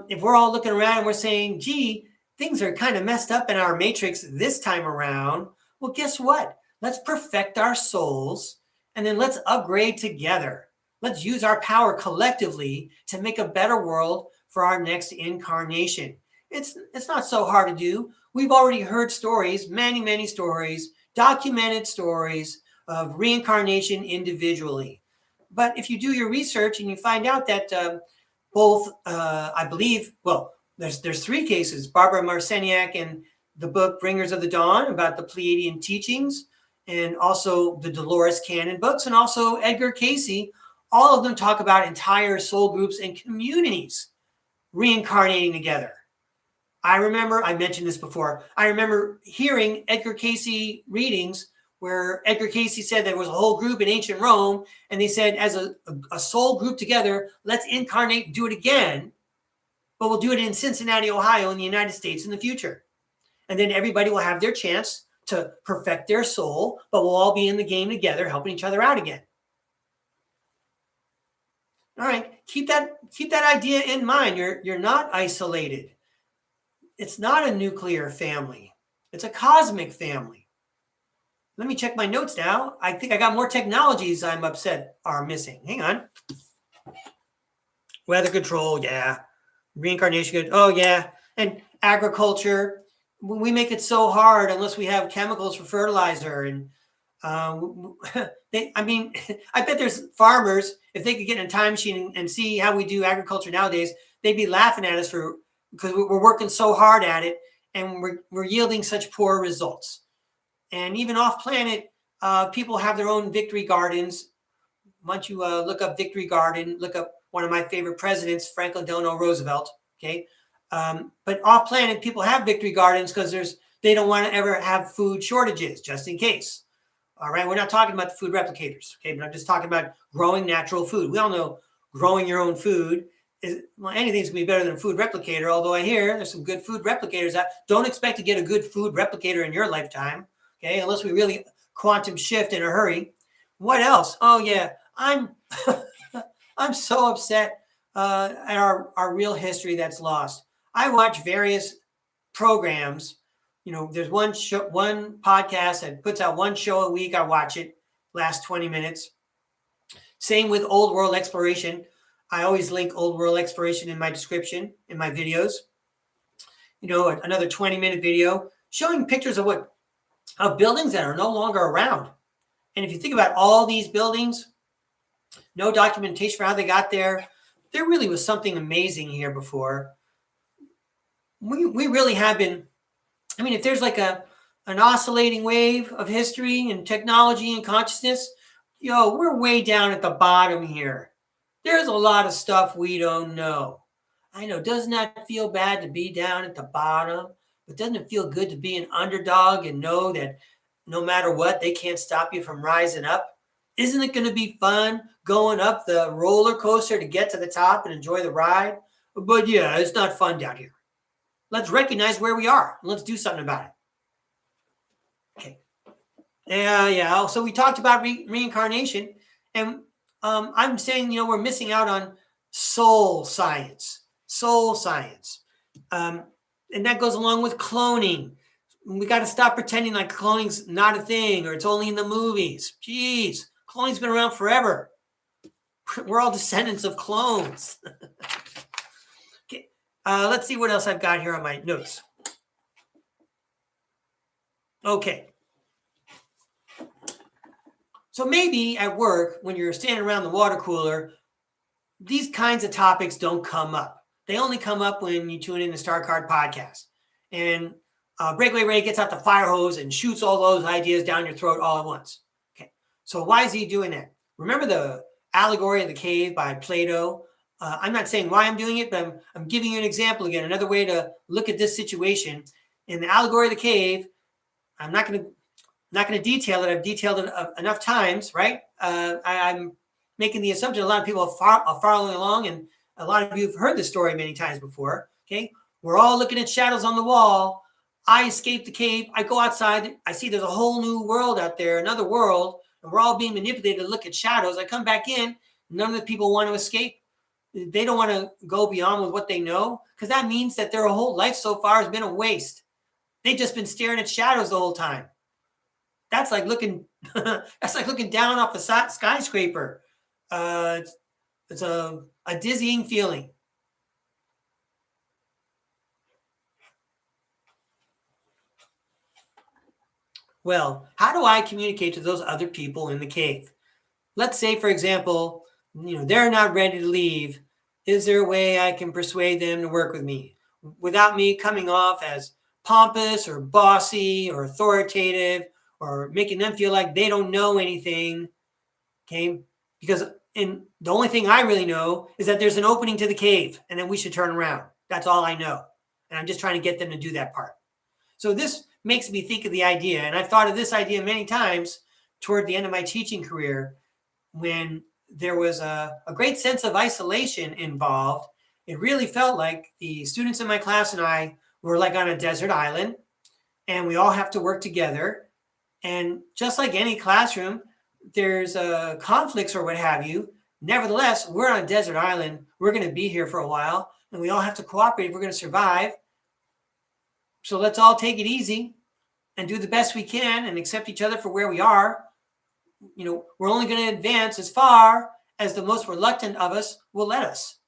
If we're all looking around and we're saying, gee, things are kind of messed up in our matrix this time around, well, guess what? Let's perfect our souls and then let's upgrade together. Let's use our power collectively to make a better world for our next incarnation. It's not so hard to do. We've already heard stories, many, many stories, documented stories of reincarnation individually. But if you do your research and you find out that both, I believe, well, there's 3 cases, Barbara Marciniak in the book Bringers of the Dawn about the Pleiadian teachings, and also the Dolores Cannon books, and also Edgar Cayce. All of them talk about entire soul groups and communities reincarnating together. I mentioned this before, I remember hearing Edgar Cayce readings where Edgar Cayce said there was a whole group in ancient Rome, and they said, as a soul group together, let's incarnate, do it again, but we'll do it in Cincinnati, Ohio, in the United States in the future. And then everybody will have their chance to perfect their soul, but we'll all be in the game together, helping each other out again. All right, keep that idea in mind. You're not isolated. It's not a nuclear family. It's a cosmic family. Let me check my notes now. I think I got more technologies I'm upset are missing. Hang on. Weather control, yeah. Reincarnation, good. Oh, yeah. And agriculture. We make it so hard unless we have chemicals for fertilizer. And I bet there's farmers, if they could get in a time machine and see how we do agriculture nowadays, they'd be laughing at us because we're working so hard at it and we're yielding such poor results. And even off planet, people have their own victory gardens. Why don't you look up victory garden, look up one of my favorite presidents, Franklin Delano Roosevelt. Okay. But off planet, people have victory gardens because they don't want to ever have food shortages, just in case. All right. We're not talking about the food replicators. Okay. But I'm just talking about growing natural food. We all know growing your own food anything's gonna be better than a food replicator. Although I hear there's some good food replicators out. Don't expect to get a good food replicator in your lifetime. Okay. Unless we really quantum shift in a hurry. What else? Oh yeah. I'm so upset at our real history that's lost. I watch various programs. There's one podcast that puts out one show a week. I watch it, last 20 minutes. Same with old world exploration. I always link old world exploration in my description in my videos. Another 20-minute video showing pictures of buildings that are no longer around. And if you think about all these buildings, no documentation for how they got there. There really was something amazing here before. We really have been, if there's like an oscillating wave of history and technology and consciousness, we're way down at the bottom here. There's a lot of stuff we don't know. I know, doesn't that feel bad to be down at the bottom? But doesn't it feel good to be an underdog and know that no matter what, they can't stop you from rising up? Isn't it going to be fun going up the roller coaster to get to the top and enjoy the ride? But yeah, it's not fun down here. Let's recognize where we are. And let's do something about it. Okay. Yeah. So we talked about reincarnation. And I'm saying, we're missing out on soul science. And that goes along with cloning. We got to stop pretending like cloning's not a thing or it's only in the movies. Jeez, cloning's been around forever. We're all descendants of clones. Okay, let's see what else I've got here on my notes. Okay. So maybe at work, when you're standing around the water cooler, these kinds of topics don't come up. They only come up when you tune in the STARCARD podcast. And Breakaway Ray gets out the fire hose and shoots all those ideas down your throat all at once. Okay, so why is he doing that? Remember the allegory of the cave by Plato? I'm not saying why I'm doing it, but I'm giving you an example again, another way to look at this situation. In the allegory of the cave, I'm not going to detail it. I've detailed it enough times, right? I'm making the assumption a lot of people are following along, and a lot of you have heard this story many times before. Okay, we're all looking at shadows on the wall. I escape the cave. I go outside. I see there's a whole new world out there, another world, and we're all being manipulated to look at shadows. I come back in. None of the people want to escape. They don't want to go beyond with what they know, because that means that their whole life so far has been a waste. They've just been staring at shadows the whole time. That's like looking. That's like looking down off a skyscraper. It's a dizzying feeling. Well, how do I communicate to those other people in the cave? Let's say, for example, they're not ready to leave. Is there a way I can persuade them to work with me without me coming off as pompous or bossy or authoritative or making them feel like they don't know anything? Okay, because the only thing I really know is that there's an opening to the cave and then we should turn around. That's all I know. And I'm just trying to get them to do that part. So this makes me think of the idea, and I've thought of this idea many times toward the end of my teaching career, when there was a great sense of isolation involved. It really felt like the students in my class and I were like on a desert island, and we all have to work together. And just like any classroom, there's conflicts or what have you. Nevertheless, we're on a desert island. We're going to be here for a while, and we all have to cooperate if we're going to survive. So let's all take it easy and do the best we can and accept each other for where we are. We're only going to advance as far as the most reluctant of us will let us.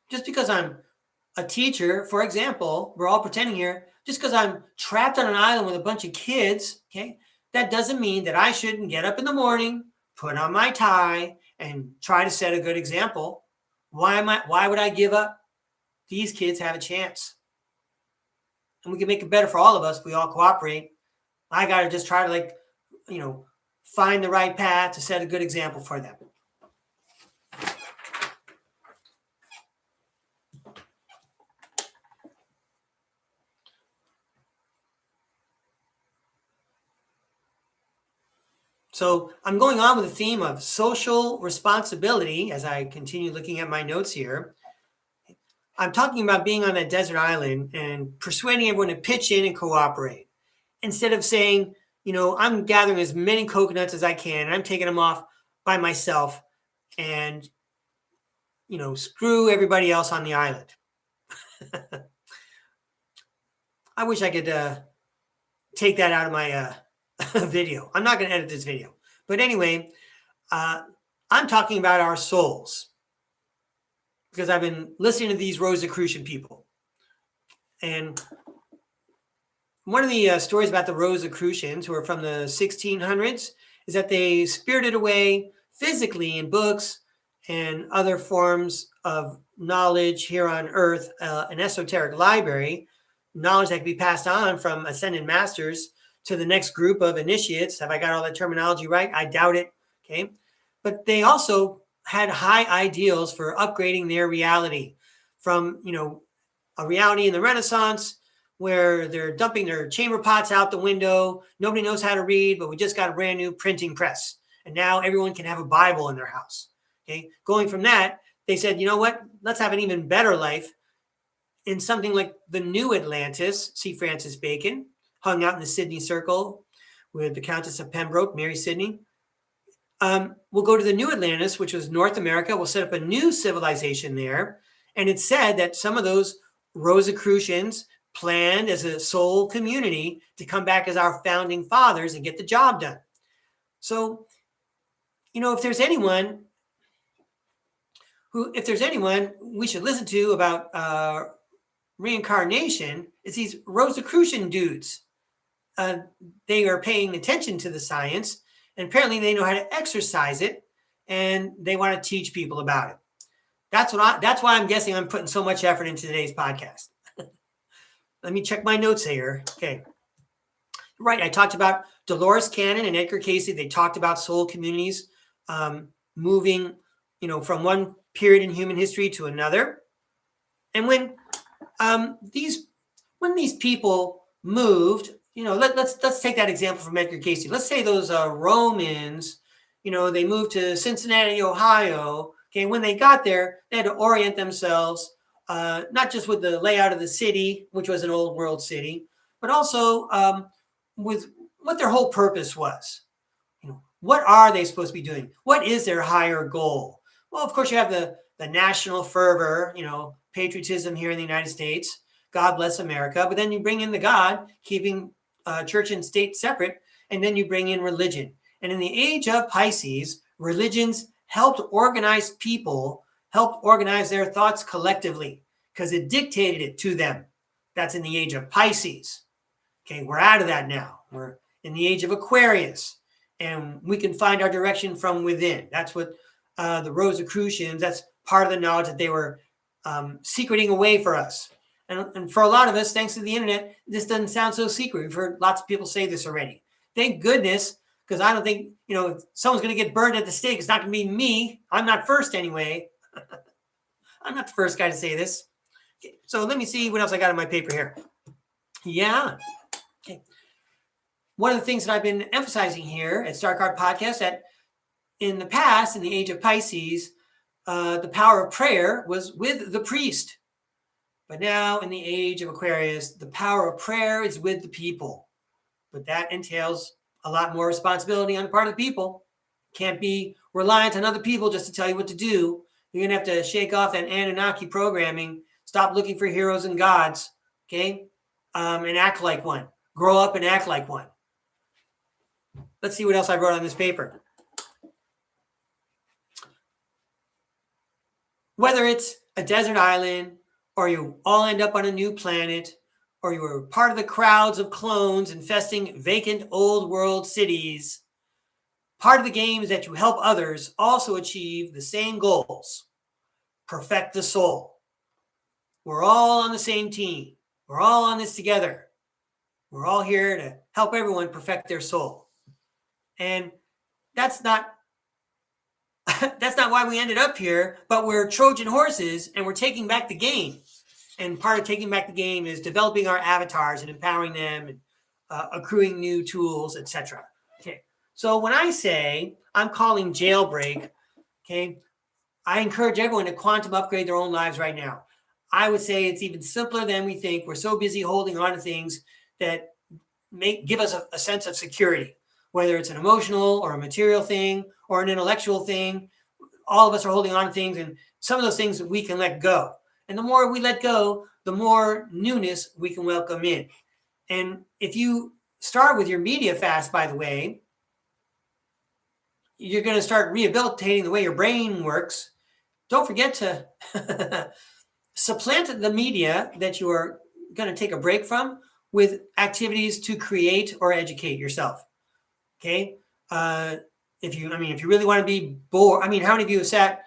Just because I'm a teacher, for example, we're all pretending here, just because I'm trapped on an island with a bunch of kids, okay, that doesn't mean that I shouldn't get up in the morning, put on my tie, and try to set a good example. Why would I give up? These kids have a chance. And we can make it better for all of us if we all cooperate. I got to just try to find the right path to set a good example for them. So I'm going on with the theme of social responsibility as I continue looking at my notes here. I'm talking about being on a desert island and persuading everyone to pitch in and cooperate. Instead of saying, I'm gathering as many coconuts as I can and I'm taking them off by myself and, screw everybody else on the island. I wish I could take that out of my video. I'm not going to edit this video. But anyway, I'm talking about our souls because I've been listening to these Rosicrucian people. And one of the stories about the Rosicrucians, who are from the 1600s, is that they spirited away physically in books and other forms of knowledge here on Earth, an esoteric library, knowledge that can be passed on from ascended masters to the next group of initiates. Have I got all that terminology right? I doubt it. Okay. But they also had high ideals for upgrading their reality from, a reality in the Renaissance where they're dumping their chamber pots out the window. Nobody knows how to read, but we just got a brand new printing press. And now everyone can have a Bible in their house. Okay. Going from that, they said, you know what? Let's have an even better life in something like the New Atlantis. See Francis Bacon, hung out in the Sidney Circle with the Countess of Pembroke, Mary Sidney. We'll go to the New Atlantis, which was North America. We'll set up a new civilization there. And it's said that some of those Rosicrucians planned as a soul community to come back as our founding fathers and get the job done. So, if there's anyone we should listen to about reincarnation, it's these Rosicrucian dudes. They are paying attention to the science, and apparently they know how to exercise it, and they want to teach people about it. That's why I'm guessing I'm putting so much effort into today's podcast. Let me check my notes here. Okay. Right. I talked about Dolores Cannon and Edgar Cayce. They talked about soul communities moving, from one period in human history to another. And when these people moved, let's take that example from Edgar Cayce. Let's say those Romans, they moved to Cincinnati, Ohio. Okay, when they got there, they had to orient themselves, not just with the layout of the city, which was an old world city, but also with what their whole purpose was. What are they supposed to be doing? What is their higher goal? Well, of course, you have the national fervor, patriotism here in the United States. God bless America. But then you bring in the God, keeping church and state separate, and then you bring in religion. And in the age of Pisces, religions helped organize people, helped organize their thoughts collectively because it dictated it to them. That's in the age of Pisces. Okay, we're out of that now. We're in the age of Aquarius, and we can find our direction from within. That's what the Rosicrucians, that's part of the knowledge that they were secreting away for us. And for a lot of us, thanks to the internet, this doesn't sound so secret. We've heard lots of people say this already. Thank goodness, because I don't think, if someone's going to get burned at the stake, it's not going to be me. I'm not first anyway. I'm not the first guy to say this. Okay, so let me see what else I got in my paper here. Yeah. Okay. One of the things that I've been emphasizing here at StarCard Podcast, that in the past, in the age of Pisces, the power of prayer was with the priest. But now in the age of Aquarius, the power of prayer is with the people. But that entails a lot more responsibility on the part of the people. Can't be reliant on other people just to tell you what to do. You're going to have to shake off that Anunnaki programming, stop looking for heroes and gods, okay? And act like one. Grow up and act like one. Let's see what else I wrote on this paper. Whether it's a desert island, or you all end up on a new planet, or you are part of the crowds of clones infesting vacant old world cities, part of the game is that you help others also achieve the same goals. Perfect the soul. We're all on the same team. We're all on this together. We're all here to help everyone perfect their soul. And that's not why we ended up here, but we're Trojan horses and we're taking back the game. And part of taking back the game is developing our avatars and empowering them and accruing new tools, etc. Okay. So when I say I'm calling jailbreak, okay, I encourage everyone to quantum upgrade their own lives right now. I would say it's even simpler than we think. We're so busy holding on to things that give us a sense of security, whether it's an emotional or a material thing or an intellectual thing. All of us are holding on to things, and some of those things we can let go. And the more we let go, the more newness we can welcome in. And if you start with your media fast, by the way, you're going to start rehabilitating the way your brain works. Don't forget to supplant the media that you are going to take a break from with activities to create or educate yourself. Okay. If you really want to be bored, how many of you have sat,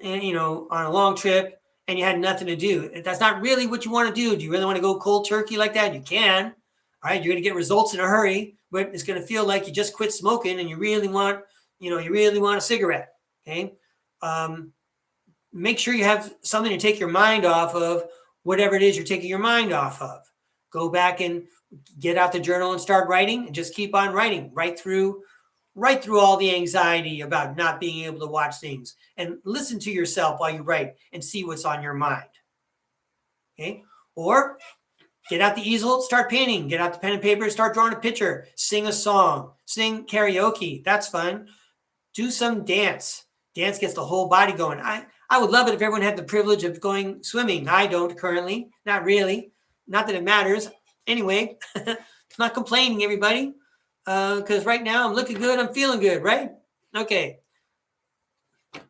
on a long trip and you had nothing to do? That's not really what you want to do. Do you really want to go cold turkey like that? You can. All right. You're going to get results in a hurry, but it's going to feel like you just quit smoking and you really want a cigarette. Okay. Make sure you have something to take your mind off of whatever it is you're taking your mind off of. Go back and get out the journal and start writing, and just keep on writing right through all the anxiety about not being able to watch things, and listen to yourself while you write and see what's on your mind. Okay. Or get out the easel, start painting, get out the pen and paper, start drawing a picture, sing a song, sing karaoke. That's fun. Do some dance. Dance gets the whole body going. I would love it if everyone had the privilege of going swimming. I don't currently, not really. Not that it matters. Anyway, not complaining, everybody, because right now I'm looking good. I'm feeling good, right? Okay.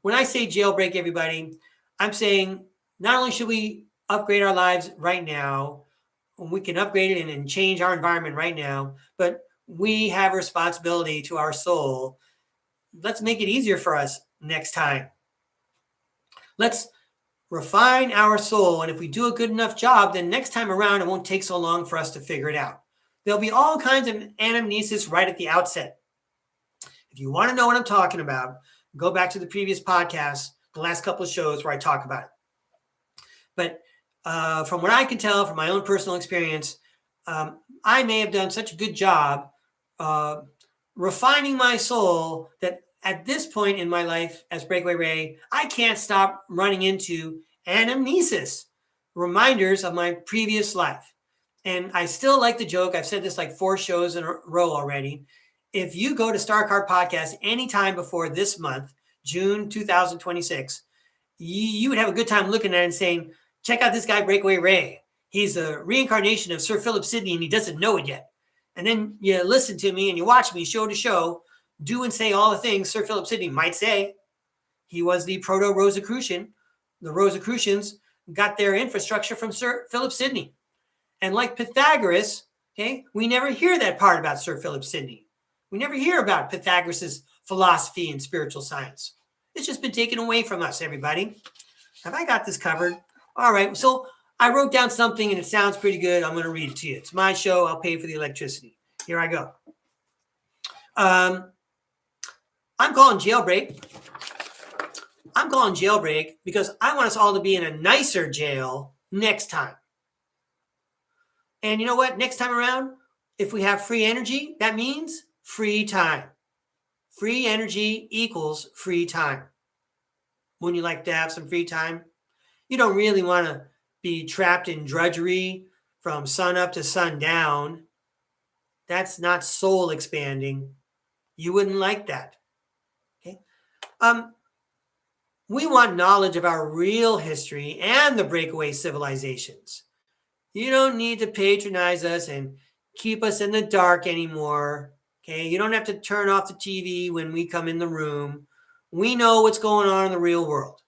When I say jailbreak, everybody, I'm saying not only should we upgrade our lives right now, we can upgrade it and change our environment right now, but we have a responsibility to our soul. Let's make it easier for us next time. Let's refine our soul. And if we do a good enough job, then next time around, it won't take so long for us to figure it out. There'll be all kinds of anamnesis right at the outset. If you want to know what I'm talking about, go back to the previous podcast, the last couple of shows where I talk about it. But from what I can tell from my own personal experience, I may have done such a good job refining my soul that at this point in my life as Breakaway Ray, I can't stop running into anamnesis, reminders of my previous life. And I still like the joke. I've said this like 4 shows in a row already. If you go to StarCard Podcast anytime before this month, June 2026, you would have a good time looking at it and saying, check out this guy, Breakaway Ray. He's a reincarnation of Sir Philip Sidney and he doesn't know it yet. And then you listen to me and you watch me show to show, do and say all the things Sir Philip Sidney might say. He was the proto-Rosicrucian. The Rosicrucians got their infrastructure from Sir Philip Sidney. And like Pythagoras, okay, we never hear that part about Sir Philip Sidney. We never hear about Pythagoras' philosophy and spiritual science. It's just been taken away from us, everybody. Have I got this covered? All right, so I wrote down something and it sounds pretty good. I'm going to read it to you. It's my show. I'll pay for the electricity. Here I go. I'm calling jailbreak. I'm calling jailbreak because I want us all to be in a nicer jail next time. And you know what? Next time around, if we have free energy, that means free time. Free energy equals free time. Wouldn't you like to have some free time? You don't really want to be trapped in drudgery from sun up to sundown. That's not soul expanding. You wouldn't like that. Okay. We want knowledge of our real history and the breakaway civilizations. You don't need to patronize us and keep us in the dark anymore. Okay. You don't have to turn off the TV when we come in the room. We know what's going on in the real world.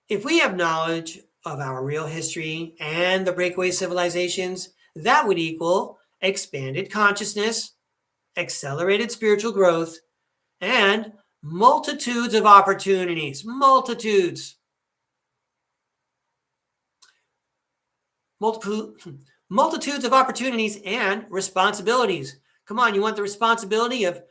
If we have knowledge of our real history and the breakaway civilizations, that would equal expanded consciousness, accelerated spiritual growth, and multitudes of opportunities. Multitudes of opportunities and responsibilities. Come on, you want the responsibility of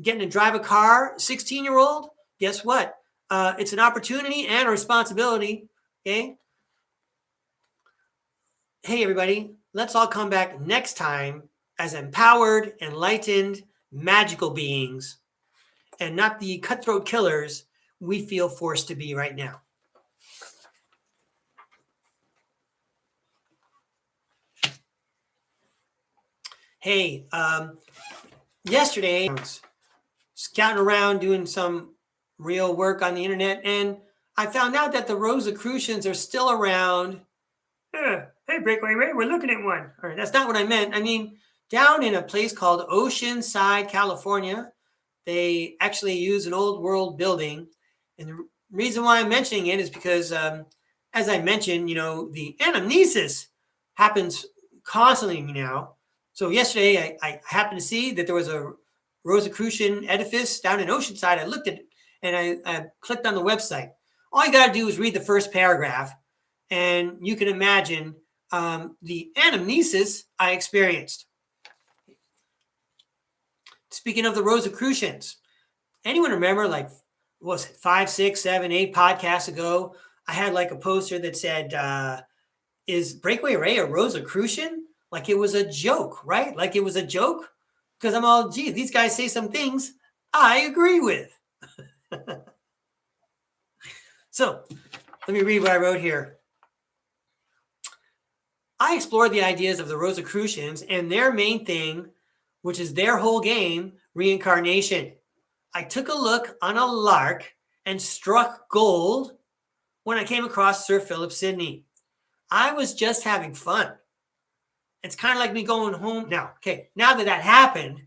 getting to drive a car, 16-year-old? Guess what? It's an opportunity and a responsibility. Okay. Hey, everybody, let's all come back next time as empowered, enlightened, magical beings, and not the cutthroat killers we feel forced to be right now. Hey, yesterday I was scouting around doing some real work on the internet, and I found out that the Rosicrucians are still around. hey, Breakaway Ray, we're looking at one. All right, that's not what I meant. I mean, down in a place called Oceanside, California, they actually use an old world building. And the reason why I'm mentioning it is because, as I mentioned, the anamnesis happens constantly now. So yesterday, I happened to see that there was a Rosicrucian edifice down in Oceanside. I looked at it and I clicked on the website. All you got to do is read the first paragraph, and you can imagine the anamnesis I experienced. Speaking of the Rosicrucians, anyone remember, like, what was it, 5, 6, 7, 8 podcasts ago, I had like a poster that said, is Breakaway Ray a Rosicrucian? Like it was a joke, right? Like it was a joke? Because I'm all, gee, these guys say some things I agree with. So let me read what I wrote here. I explored the ideas of the Rosicrucians and their main thing, which is their whole game, reincarnation. I took a look on a lark and struck gold when I came across Sir Philip Sidney. I was just having fun. It's kind of like me going home. Now that happened,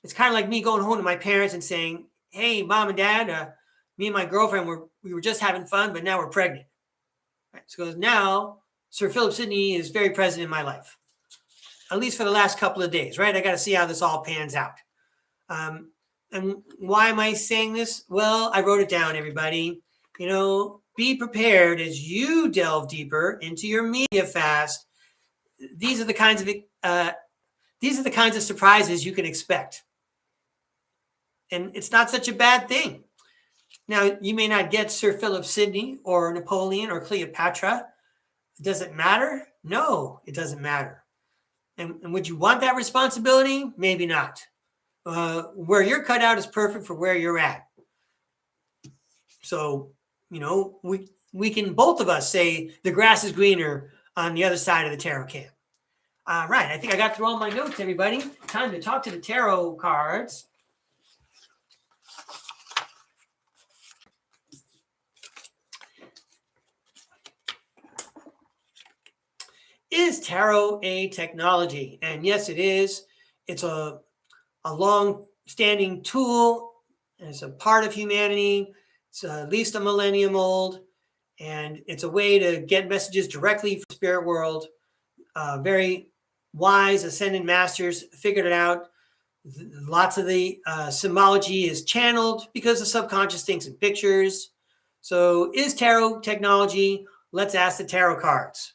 it's kind of like me going home to my parents and saying, hey, Mom and Dad, me and my girlfriend, we were just having fun, but now we're pregnant. Right? So now Sir Philip Sidney is very present in my life, at least for the last couple of days, right? I got to see how this all pans out. And why am I saying this? Well, I wrote it down, everybody. Be prepared as you delve deeper into your media fast. These are the kinds of surprises you can expect. And it's not such a bad thing. Now, you may not get Sir Philip Sidney or Napoleon or Cleopatra. Does it matter? No, it doesn't matter. And would you want that responsibility? Maybe not. Where you're cut out is perfect for where you're at. So, we can, both of us, say the grass is greener on the other side of the tarot can. All right, I think I got through all my notes, everybody. Time to talk to the tarot cards. Is tarot a technology? And yes, it is. It's a long-standing tool. It's a part of humanity. It's at least a millennium old. And it's a way to get messages directly from the spirit world. Very wise ascended masters figured it out. Lots of the symbology is channeled because the subconscious thinks in pictures. So is tarot technology? Let's ask the tarot cards.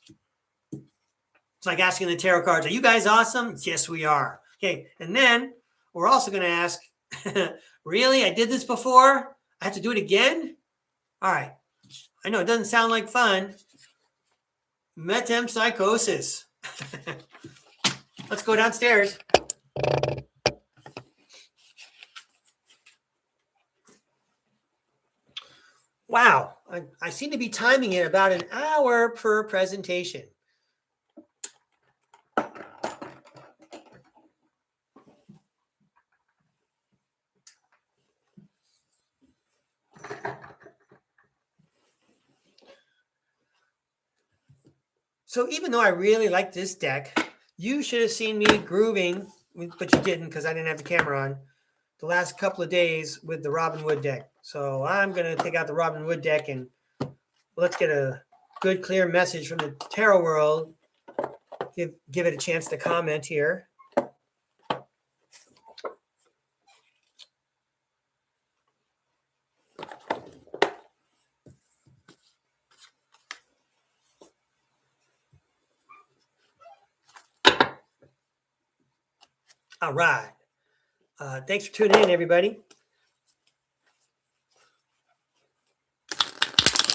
It's like asking the tarot cards, are you guys awesome? Yes, we are. Okay, and then we're also going to ask, really? I did this before? I have to do it again? All right. I know it doesn't sound like fun. Metempsychosis. Let's go downstairs. Wow, I seem to be timing it about an hour per presentation. So even though I really like this deck, you should have seen me grooving, but you didn't because I didn't have the camera on, the last couple of days with the Robin Wood deck. So I'm going to take out the Robin Wood deck and let's get a good, clear message from the tarot world. Give it a chance to comment here. All right. Thanks for tuning in, everybody.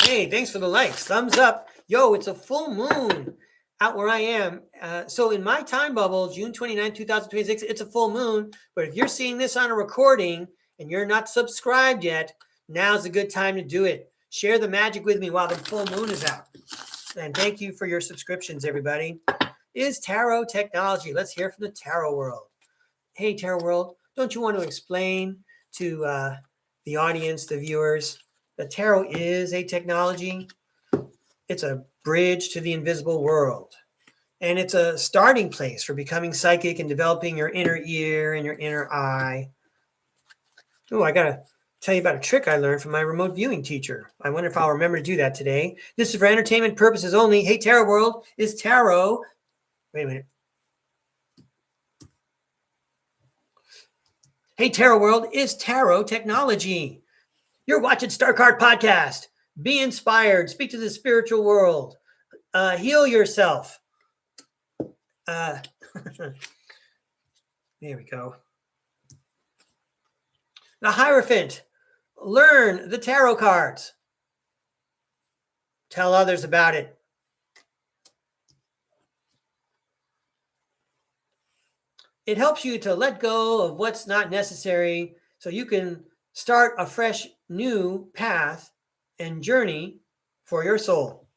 Hey, thanks for the likes. Thumbs up. Yo, it's a full moon out where I am. So in my time bubble, June 29, 2026, it's a full moon. But if you're seeing this on a recording and you're not subscribed yet, now's a good time to do it. Share the magic with me while the full moon is out. And thank you for your subscriptions, everybody. Is tarot technology? Let's hear from the tarot world. Hey, tarot world, don't you want to explain to the audience, the viewers, that tarot is a technology? It's a bridge to the invisible world. And it's a starting place for becoming psychic and developing your inner ear and your inner eye. Oh, I got to tell you about a trick I learned from my remote viewing teacher. I wonder if I'll remember to do that today. This is for entertainment purposes only. Hey, Tarot World, is tarot... Wait a minute. Hey, Tarot World, is tarot technology? You're watching STARCARD Podcast. Be inspired. Speak to the spiritual world. Heal yourself. There we go. The Hierophant. Learn the tarot cards. Tell others about it. It helps you to let go of what's not necessary so you can start a fresh new path and journey for your soul.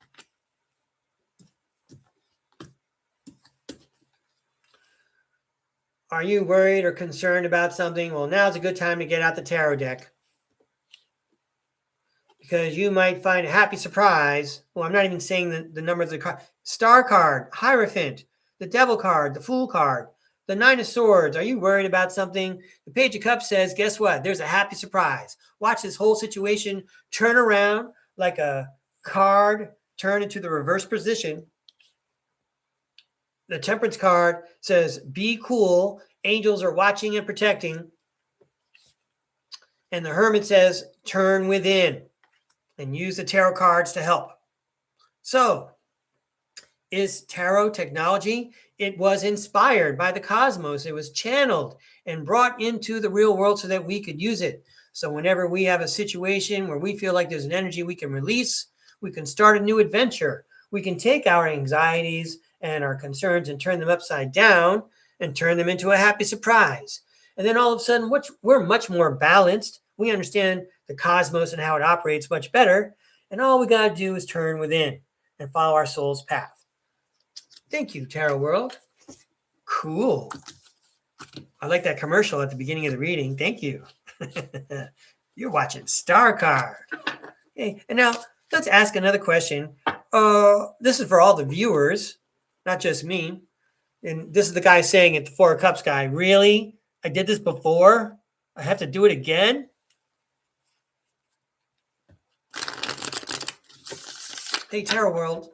Are you worried or concerned about something? Well, now's a good time to get out the tarot deck, because you might find a happy surprise. Well, I'm not even saying the number of the card. Star card, Hierophant, the Devil card, the Fool card, the Nine of Swords. Are you worried about something? The Page of Cups says, guess what? There's a happy surprise. Watch this whole situation turn around like a card turn into the reverse position. The Temperance card says, be cool. Angels are watching and protecting. And the Hermit says, turn within and use the tarot cards to help. So, is tarot technology? It was inspired by the cosmos. It was channeled and brought into the real world so that we could use it. So whenever we have a situation where we feel like there's an energy we can release, we can start a new adventure. We can take our anxieties and our concerns and turn them upside down and turn them into a happy surprise. And then all of a sudden, we're much more balanced. We understand the cosmos and how it operates much better. And all we got to do is turn within and follow our soul's path. Thank you, Tarot World. Cool. I like that commercial at the beginning of the reading. Thank you. You're watching StarCard. Okay, and now let's ask another question. This is for all the viewers, not just me. And this is the guy saying it, the Four of Cups guy. Really? I did this before? I have to do it again? Hey, Tarot World.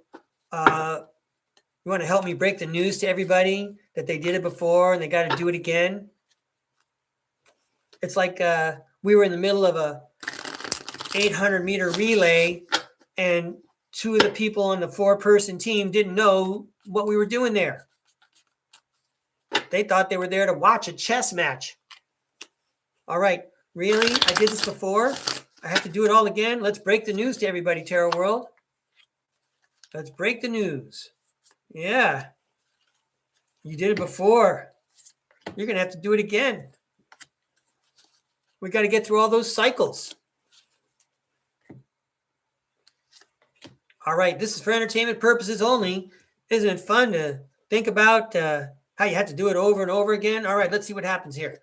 You want to help me break the news to everybody that they did it before and they got to do it again? It's like we were in the middle of a 800-meter relay and two of the people on the four-person team didn't know what we were doing there. They thought they were there to watch a chess match. All right, really? I did this before? I have to do it all again? Let's break the news to everybody, Tarot World. Let's break the news. Yeah. You did it before. You're going to have to do it again. We got to get through all those cycles. All right, this is for entertainment purposes only. Isn't it fun to think about how you had to do it over and over again? All right, let's see what happens here.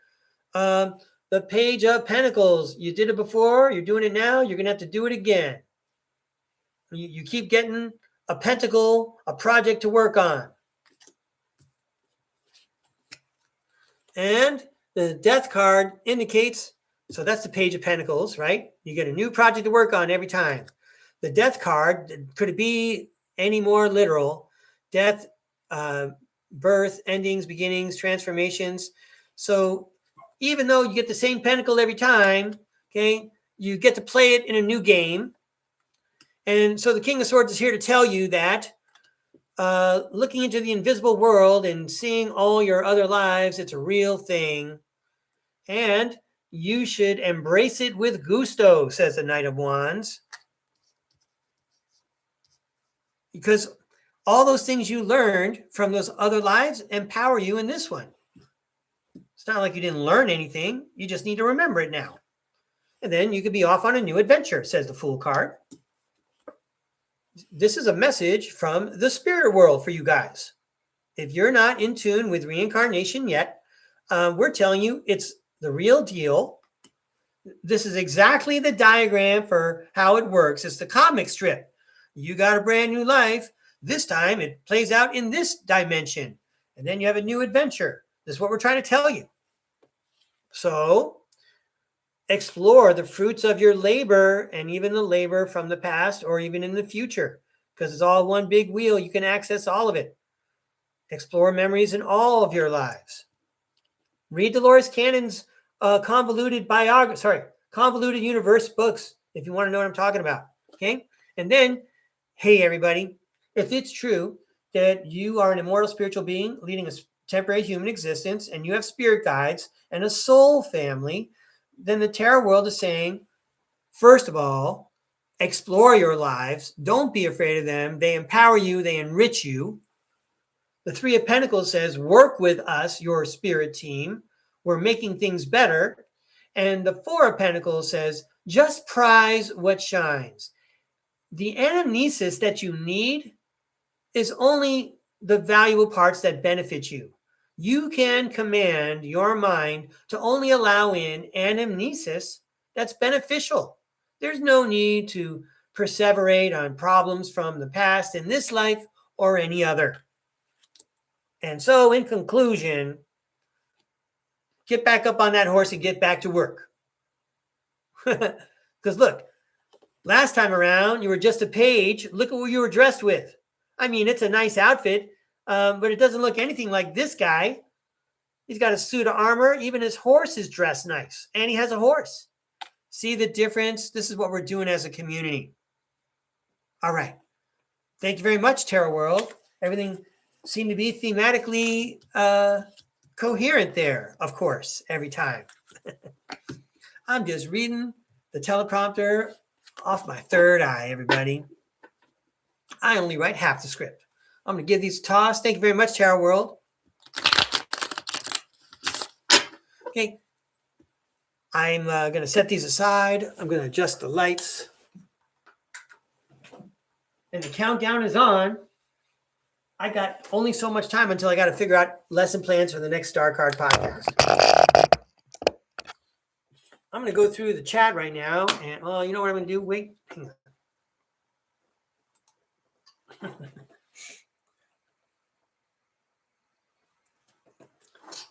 The Page of Pentacles. You did it before. You're doing it now. You're going to have to do it again. You keep getting a pentacle, a project to work on. And the Death card indicates, so that's the Page of Pentacles, right? You get a new project to work on every time. The Death card, could it be any more literal? Death, birth, endings, beginnings, transformations. So even though you get the same pentacle every time, okay, you get to play it in a new game. And so the King of Swords is here to tell you that looking into the invisible world and seeing all your other lives, it's a real thing. And you should embrace it with gusto, says the Knight of Wands. Because all those things you learned from those other lives empower you in this one. It's not like you didn't learn anything. You just need to remember it now. And then you could be off on a new adventure, says the Fool card. This is a message from the spirit world for you guys. If you're not in tune with reincarnation yet, we're telling you it's the real deal. This is exactly the diagram for how it works. It's the comic strip. you got a brand new life. This time it plays out in this dimension. And then you have a new adventure. This is what we're trying to tell you. So explore the fruits of your labor and even the labor from the past or even in the future, because it's all one big wheel. You can access all of it. Explore memories in all of your lives. Read Dolores Cannon's convoluted universe books if you want to know what I'm talking about. Okay. And then, hey, everybody, if it's true that you are an immortal spiritual being leading a temporary human existence and you have spirit guides and a soul family, then the tarot world is saying, first of all, explore your lives. Don't be afraid of them. They empower you. They enrich you. The Three of Pentacles says, work with us, your spirit team. We're making things better. And the Four of Pentacles says, just prize what shines. The anamnesis that you need is only the valuable parts that benefit you. You can command your mind to only allow in anamnesis that's beneficial. There's no need to perseverate on problems from the past in this life or any other. And so, in conclusion, get back up on that horse and get back to work. Because look, last time around, you were just a page. Look at what you were dressed with. I mean, it's a nice outfit, but it doesn't look anything like this guy. He's got a suit of armor. Even his horse is dressed nice. And he has a horse. See the difference? This is what we're doing as a community. All right. Thank you very much, Tarot World. Everything seemed to be thematically coherent there, of course, every time. I'm just reading the teleprompter off my third eye, everybody. I only write half the script. I'm going to give these a toss. Thank you very much, Tarot World. Okay. I'm going to set these aside. I'm going to adjust the lights. And the countdown is on. I got only so much time until I got to figure out lesson plans for the next StarCard podcast. I'm going to go through the chat right now. And, well, you know what I'm going to do? Wait, hang on.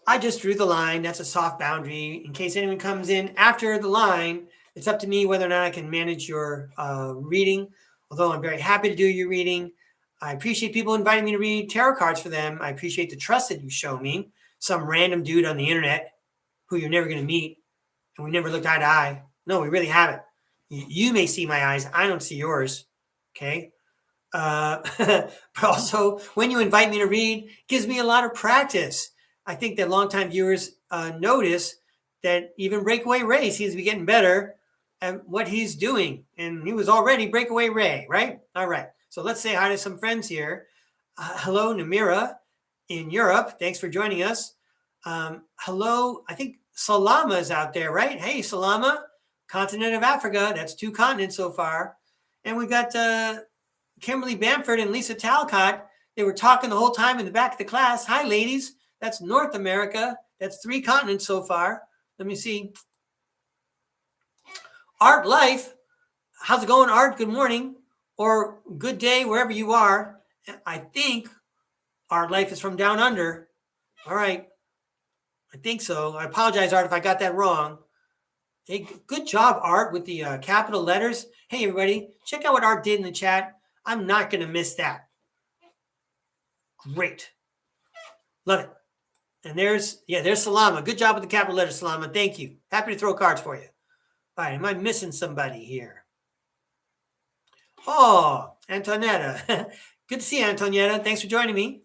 I just drew the line. That's a soft boundary. In case anyone comes in after the line, it's up to me whether or not I can manage your reading. Although I'm very happy to do your reading. I appreciate people inviting me to read tarot cards for them. I appreciate the trust that you show me. Some random dude on the internet who you're never going to meet. And we never looked eye to eye. No, we really haven't. You may see my eyes. I don't see yours. Okay. But also, when you invite me to read, it gives me a lot of practice. I think that longtime viewers notice that even Breakaway Ray seems to be getting better at what he's doing. And he was already Breakaway Ray, right? All right. So let's say hi to some friends here. Hello, Namira in Europe. Thanks for joining us. Hello, I think Salama is out there, right? Hey, Salama, continent of Africa. That's 2 continents so far. And we've got Kimberly Bamford and Lisa Talcott. They were talking the whole time in the back of the class. Hi, ladies. That's North America. That's 3 continents so far. Let me see. Art Life. How's it going, Art? Good morning or good day, wherever you are. I think Art Life is from down under. All right. I think so. I apologize, Art, if I got that wrong. Hey, good job, Art, with the capital letters. Hey, everybody, check out what Art did in the chat. I'm not going to miss that. Great. Love it. And there's Salama. Good job with the capital letters, Salama. Thank you. Happy to throw cards for you. All right, am I missing somebody here? Oh, Antonetta. Good to see you, Antonetta. Thanks for joining me.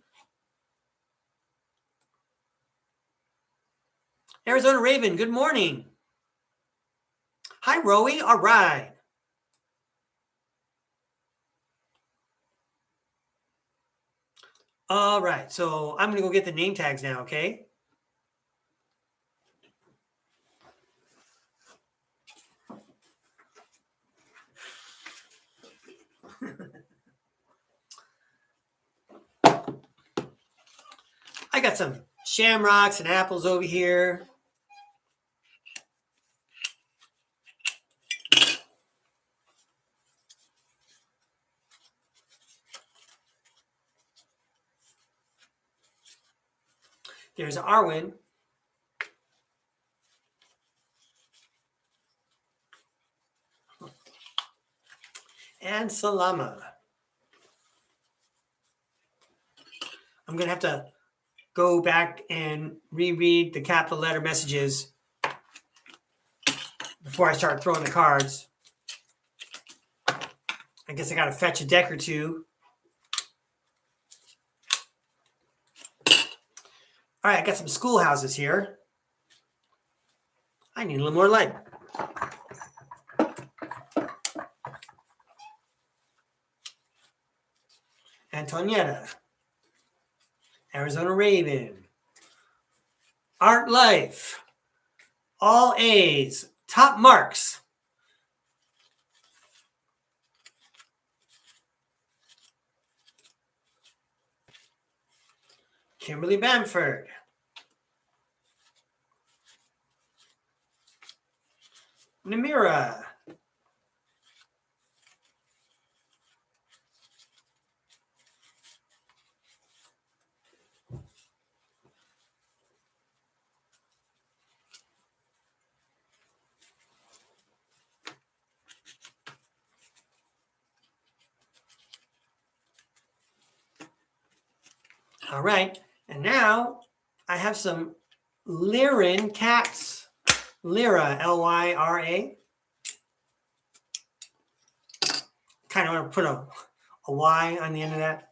Arizona Raven, good morning. Hi, Rowie. All right. All right, so I'm going to go get the name tags now, okay? I got some shamrocks and apples over here. There's Arwen. And Salama. I'm going to have to go back and reread the capital letter messages before I start throwing the cards. I guess I got to fetch a deck or two. All right, I got some schoolhouses here. I need a little more light. Antonietta. Arizona Raven. Art Life. All A's. Top marks. Kimberly Bamford. Namira. All right, and now I have some Lyran cats. Lyra, Lyra. Kind of want to put a Y on the end of that.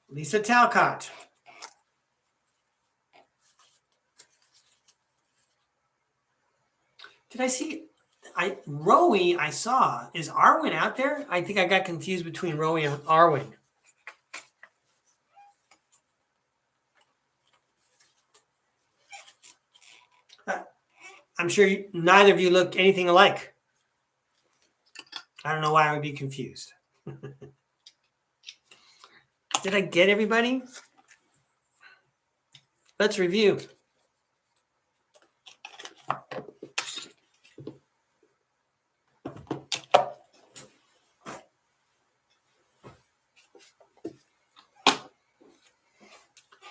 Lisa Talcott. Did I see? Rowie I saw. Is Arwen out there? I think I got confused between Rowie and Arwen. I'm sure neither of you look anything alike. I don't know why I would be confused. Did I get everybody? Let's review.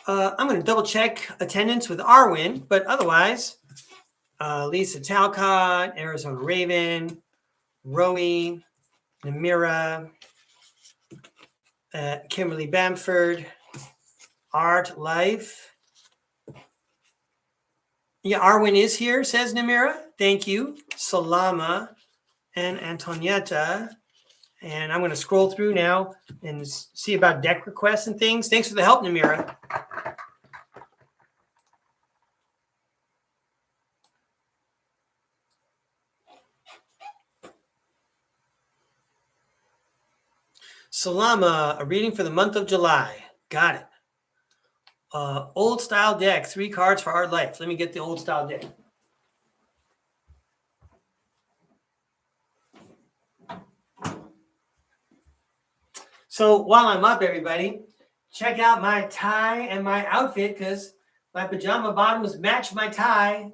I'm going to double check attendance with Arwen, but otherwise, Lisa Talcott, Arizona Raven, Rowie, Namira, Kimberly Bamford, Art Life. Yeah, Arwen is here, says Namira. Thank you. Salama and Antonietta. And I'm going to scroll through now and see about deck requests and things. Thanks for the help, Namira. Salama, a reading for the month of July. Got it. Old style deck, 3 cards for Art Life. Let me get the old style deck. So while I'm up, everybody, check out my tie and my outfit because my pajama bottoms match my tie.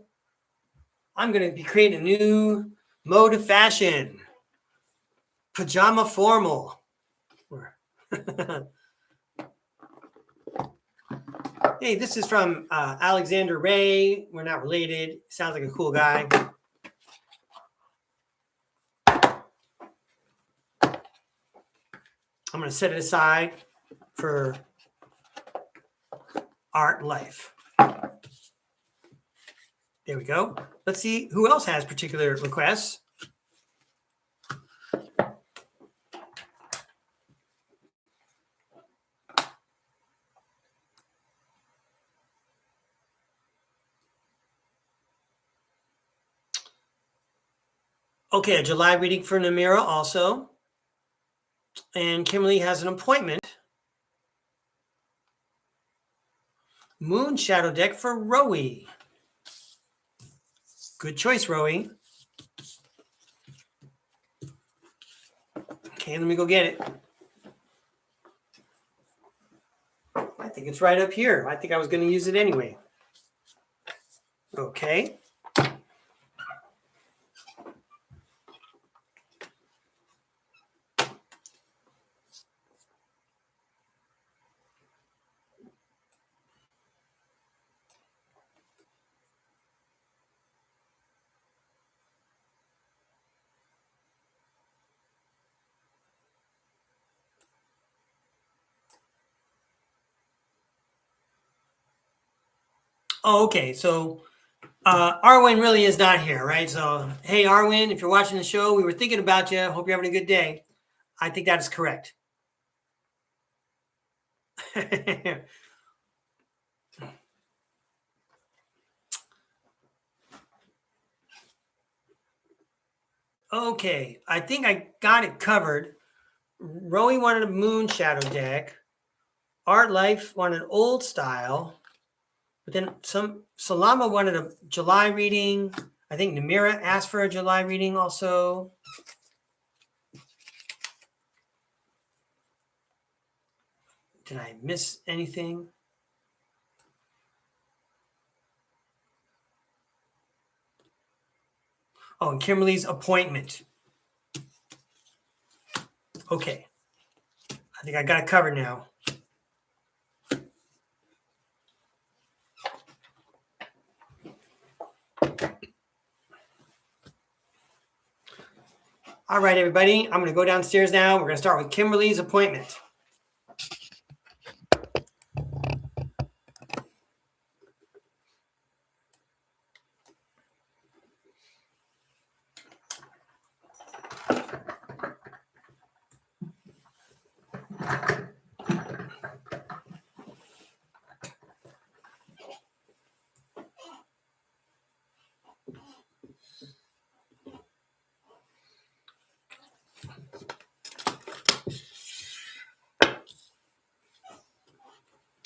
I'm going to be creating a new mode of fashion. Pajama formal. Hey, this is from Alexander Ray. We're not related. Sounds like a cool guy. I'm going to set it aside for Art Life. There we go. Let's see who else has particular requests. Okay, a July reading for Namira also. And Kimberly has an appointment. Moon Shadow deck for Rowie. Good choice, Rowie. Okay, let me go get it. I think it's right up here. I think I was going to use it anyway. Okay. Oh, okay. So Arwen really is not here, right? So, hey, Arwen, if you're watching the show, we were thinking about you. Hope you're having a good day. I think that is correct. Okay, I think I got it covered. Rowie wanted a moon shadow deck. Art Life wanted old style. But then Salama wanted a July reading. I think Namira asked for a July reading also. Did I miss anything? Oh, and Kimberly's appointment. Okay. I think I got it covered now. All right, everybody. I'm going to go downstairs now. We're going to start with Kimberly's appointment.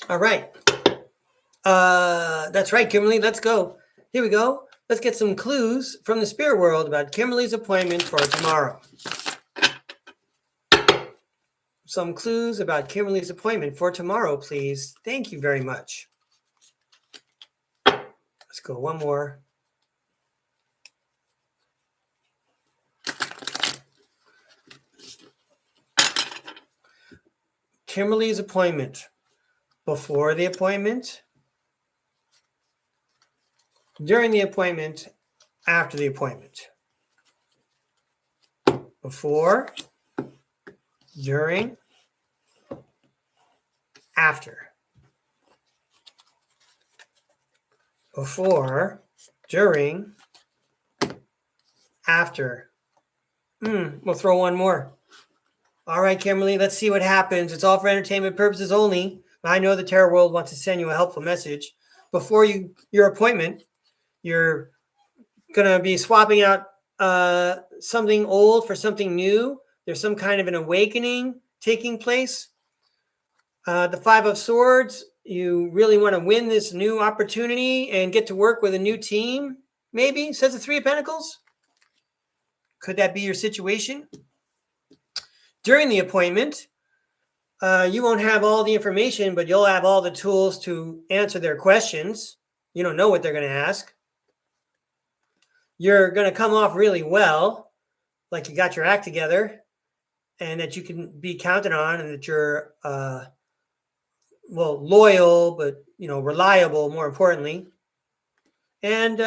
All right. That's right, Kimberly. Let's go. Here we go. Let's get some clues from the spirit world about Kimberly's appointment for tomorrow. Some clues about Kimberly's appointment for tomorrow, please. Thank you very much. Let's go one more. Kimberly's appointment. Before the appointment, during the appointment, after the appointment. Before, during, after. Before, during, after. We'll throw one more. All right, Kimberly, let's see what happens. It's all for entertainment purposes only. I know the Tarot World wants to send you a helpful message. Before your appointment, you're going to be swapping out something old for something new. There's some kind of an awakening taking place. The Five of Swords, you really want to win this new opportunity and get to work with a new team, maybe, says the Three of Pentacles. Could that be your situation? During the appointment, you won't have all the information, but you'll have all the tools to answer their questions. You don't know what they're going to ask. You're going to come off really well, like you got your act together, and that you can be counted on, and that you're, loyal, but, reliable, more importantly. And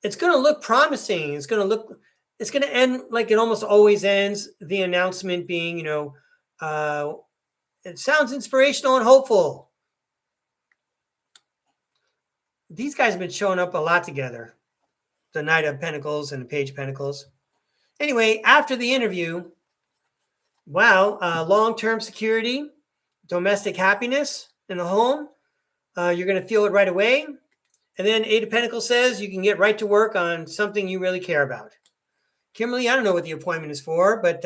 it's going to look promising. It's going to end like it almost always ends. The announcement being, it sounds inspirational and hopeful. These guys have been showing up a lot together. The Knight of Pentacles and the Page of Pentacles. Anyway, after the interview, long-term security, domestic happiness in the home. You're going to feel it right away. And then Eight of Pentacles says you can get right to work on something you really care about. Kimberly, I don't know what the appointment is for, but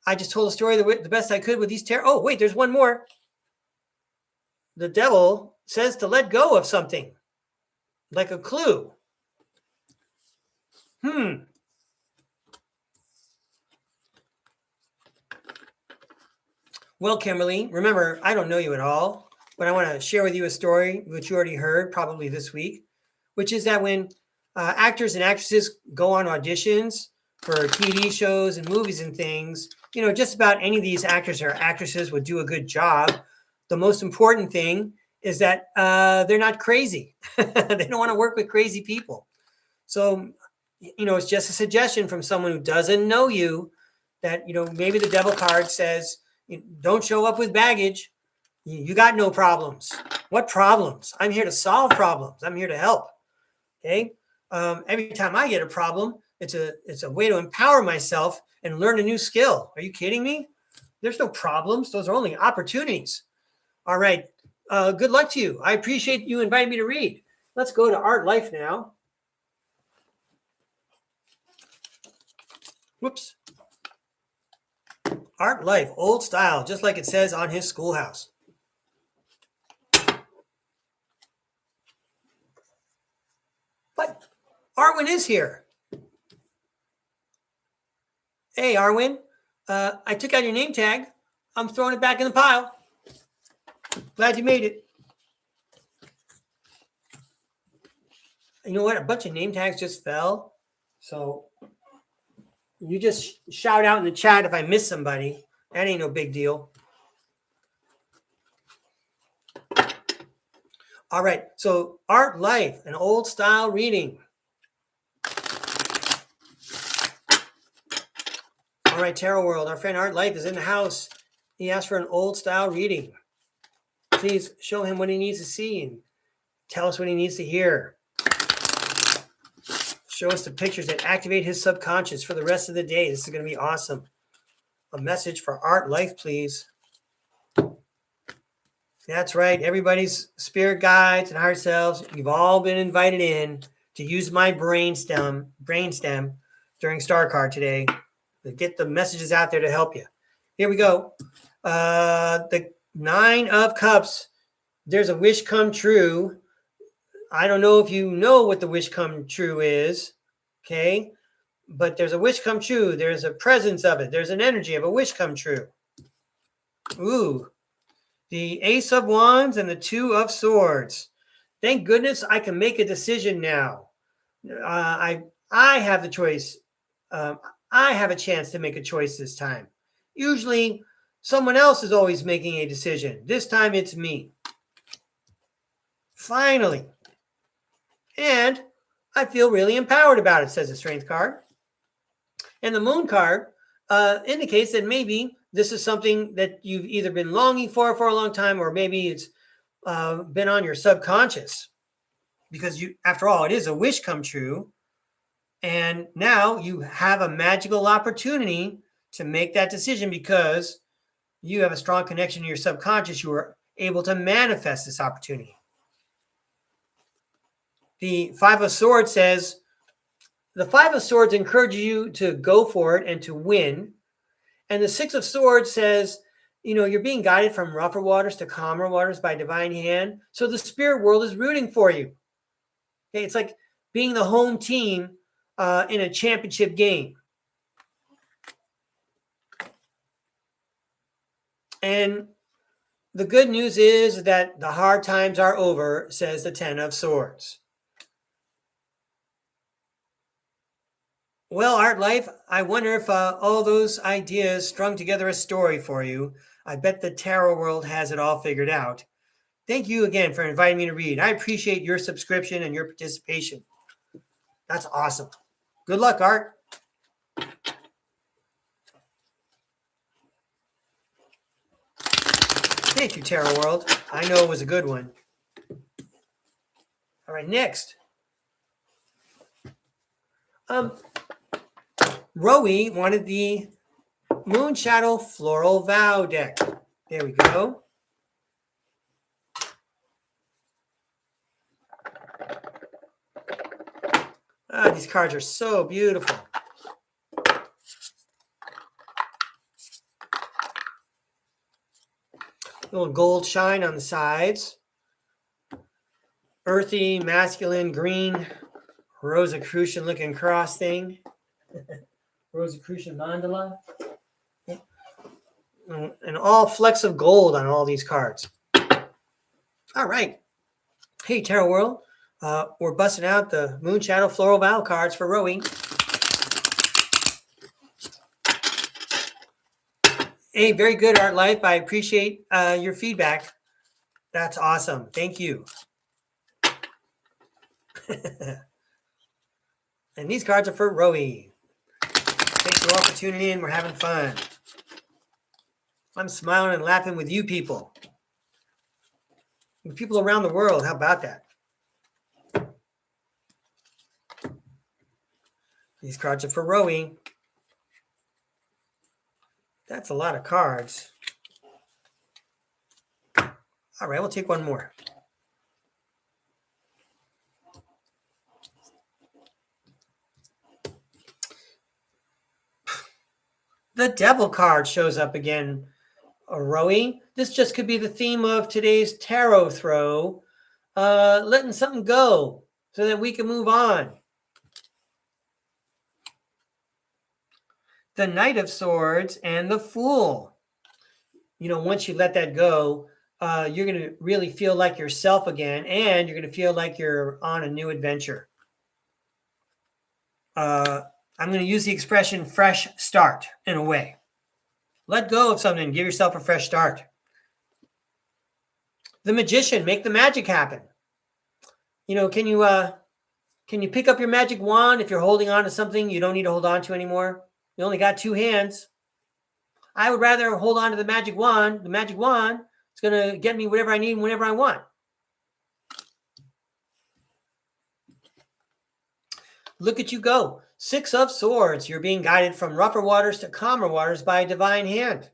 I just told a story the best I could with these tarot. Oh, wait, there's one more. The Devil says to let go of something, like a clue. Well, Kimberly, remember, I don't know you at all, but I want to share with you a story which you already heard probably this week, which is that when actors and actresses go on auditions for TV shows and movies and things, just about any of these actors or actresses would do a good job. The most important thing is that they're not crazy. They don't want to work with crazy people. So, it's just a suggestion from someone who doesn't know you that, maybe the Devil card says, don't show up with baggage. You got no problems. What problems? I'm here to solve problems. I'm here to help. Okay. Every time I get a problem, it's a way to empower myself and learn a new skill. Are you kidding me? There's no problems. Those are only opportunities. All right. Good luck to you. I appreciate you inviting me to read. Let's go to Art Life now. Whoops. Art Life, old style, just like it says on his schoolhouse. But Arwen is here. Hey, Arwen. I took out your name tag. I'm throwing it back in the pile. Glad you made it. You know what? A bunch of name tags just fell. So you just shout out in the chat if I miss somebody. That ain't no big deal. All right. So Art Life, an old style reading. All right, Tarot World. Our friend Art Life is in the house. He asked for an old style reading. Please show him what he needs to see and tell us what he needs to hear. Show us the pictures that activate his subconscious for the rest of the day. This is going to be awesome. A message for Art Life, please. That's right. Everybody's spirit guides and higher selves, you've all been invited in to use my brainstem during StarCard today to get the messages out there to help you. Here we go. The 9 of Cups. There's a wish come true. I don't know if you know what the wish come true is, okay? But there's a wish come true. There's a presence of it. There's an energy of a wish come true. Ooh. The Ace of Wands and the 2 of Swords. Thank goodness I can make a decision now. I have the choice. I have a chance to make a choice this time. Usually, someone else is always making a decision. This time, it's me. Finally. And I feel really empowered about it, says the Strength card. And the Moon card indicates that maybe this is something that you've either been longing for a long time, or maybe it's been on your subconscious. Because after all, it is a wish come true. And now you have a magical opportunity to make that decision because you have a strong connection to your subconscious. You are able to manifest this opportunity. The 5 of Swords says, the 5 of Swords encourages you to go for it and to win. And the 6 of Swords says, you're being guided from rougher waters to calmer waters by divine hand. So the spirit world is rooting for you. Okay, it's like being the home team in a championship game. And the good news is that the hard times are over, says the 10 of Swords. Well, Art Life, I wonder if all those ideas strung together a story for you. I bet the tarot world has it all figured out. Thank you again for inviting me to read. I appreciate your subscription and your participation. That's awesome. Good luck, Art. Thank you, Tarot World. I know it was a good one. All right, next. Rowie wanted the Moon Shadow Floral Vow deck. There we go. These cards are so beautiful. Little gold shine on the sides. Earthy, masculine, green, Rosicrucian looking cross thing. Rosicrucian mandala. And all flecks of gold on all these cards. All right. Hey, Tarot World. We're busting out the Moon Shadow Floral Vow cards for Rowie. Hey, very good, Art Life. I appreciate your feedback. That's awesome. Thank you. And these cards are for Rowie. Thanks you all for tuning in. We're having fun. I'm smiling and laughing with you people. with people around the world. How about that? These cards are for Rowie. That's a lot of cards. All right, we'll take one more. The Devil card shows up again, Rowie. This just could be the theme of today's tarot throw. Letting something go so that we can move on. The Knight of Swords and the Fool. You know, once you let that go, you're going to really feel like yourself again, and you're going to feel like you're on a new adventure. I'm going to use the expression fresh start in a way. Let go of something, give yourself a fresh start. The Magician, make the magic happen. You know, can you pick up your magic wand if you're holding on to something you don't need to hold on to anymore? You only got 2 hands. I would rather hold on to the magic wand. The magic wand is going to get me whatever I need whenever I want. Look at you go. 6 of Swords. You're being guided from rougher waters to calmer waters by a divine hand.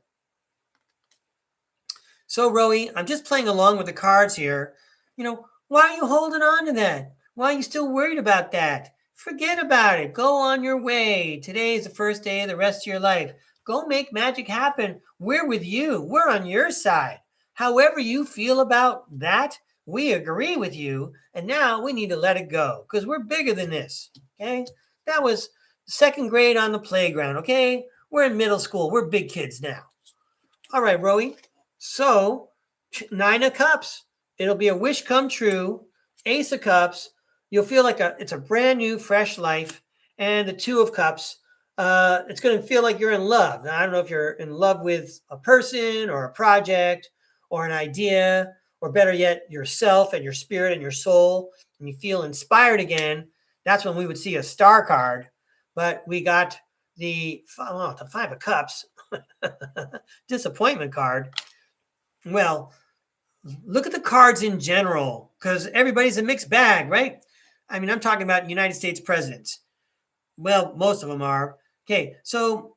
So, Rowie, I'm just playing along with the cards here. You know, why are you holding on to that? Why are you still worried about that? Forget about it. Go on your way. Today is the first day of the rest of your life. Go make magic happen. We're with you. We're on your side. However you feel about that, we agree with you. And now we need to let it go because we're bigger than this. Okay? That was 2nd grade on the playground. Okay? We're in middle school. We're big kids now. All right, Rowie. So, 9 of Cups. It'll be a wish come true. Ace of Cups. You'll feel like it's a brand new, fresh life. And the 2 of Cups. It's going to feel like you're in love. Now, I don't know if you're in love with a person or a project or an idea, or better yet, yourself and your spirit and your soul, and you feel inspired again. That's when we would see a star card. But we got the 5 of Cups, disappointment card. Well, look at the cards in general, because everybody's a mixed bag, right? I mean, I'm talking about United States presidents. Well, most of them are. Okay, so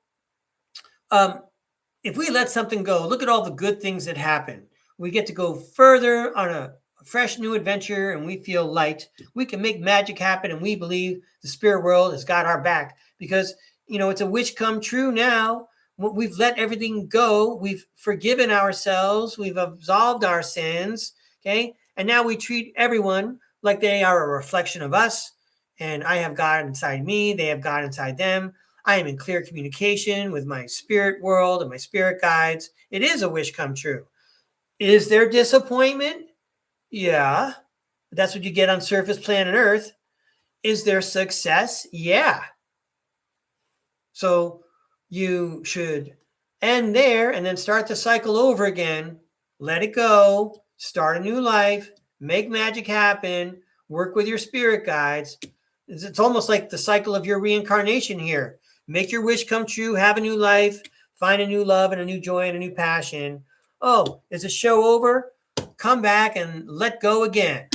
if we let something go, look at all the good things that happen. We get to go further on a fresh new adventure, and we feel light. We can make magic happen, and we believe the spirit world has got our back because, you know, it's a wish come true now. We've let everything go. We've forgiven ourselves. We've absolved our sins. Okay, and now we treat everyone like they are a reflection of us. And I have God inside me. They have God inside them. I am in clear communication with my spirit world and my spirit guides. It is a wish come true. Is there disappointment? Yeah. That's what you get on surface planet Earth. Is there success? Yeah. So you should end there and then start the cycle over again. Let it go. Start a new life. Make magic happen. Work with your spirit guides. It's almost like the cycle of your reincarnation here. Make your wish come true. Have a new life. Find a new love and a new joy and a new passion. Oh, is the show over? Come back and let go again.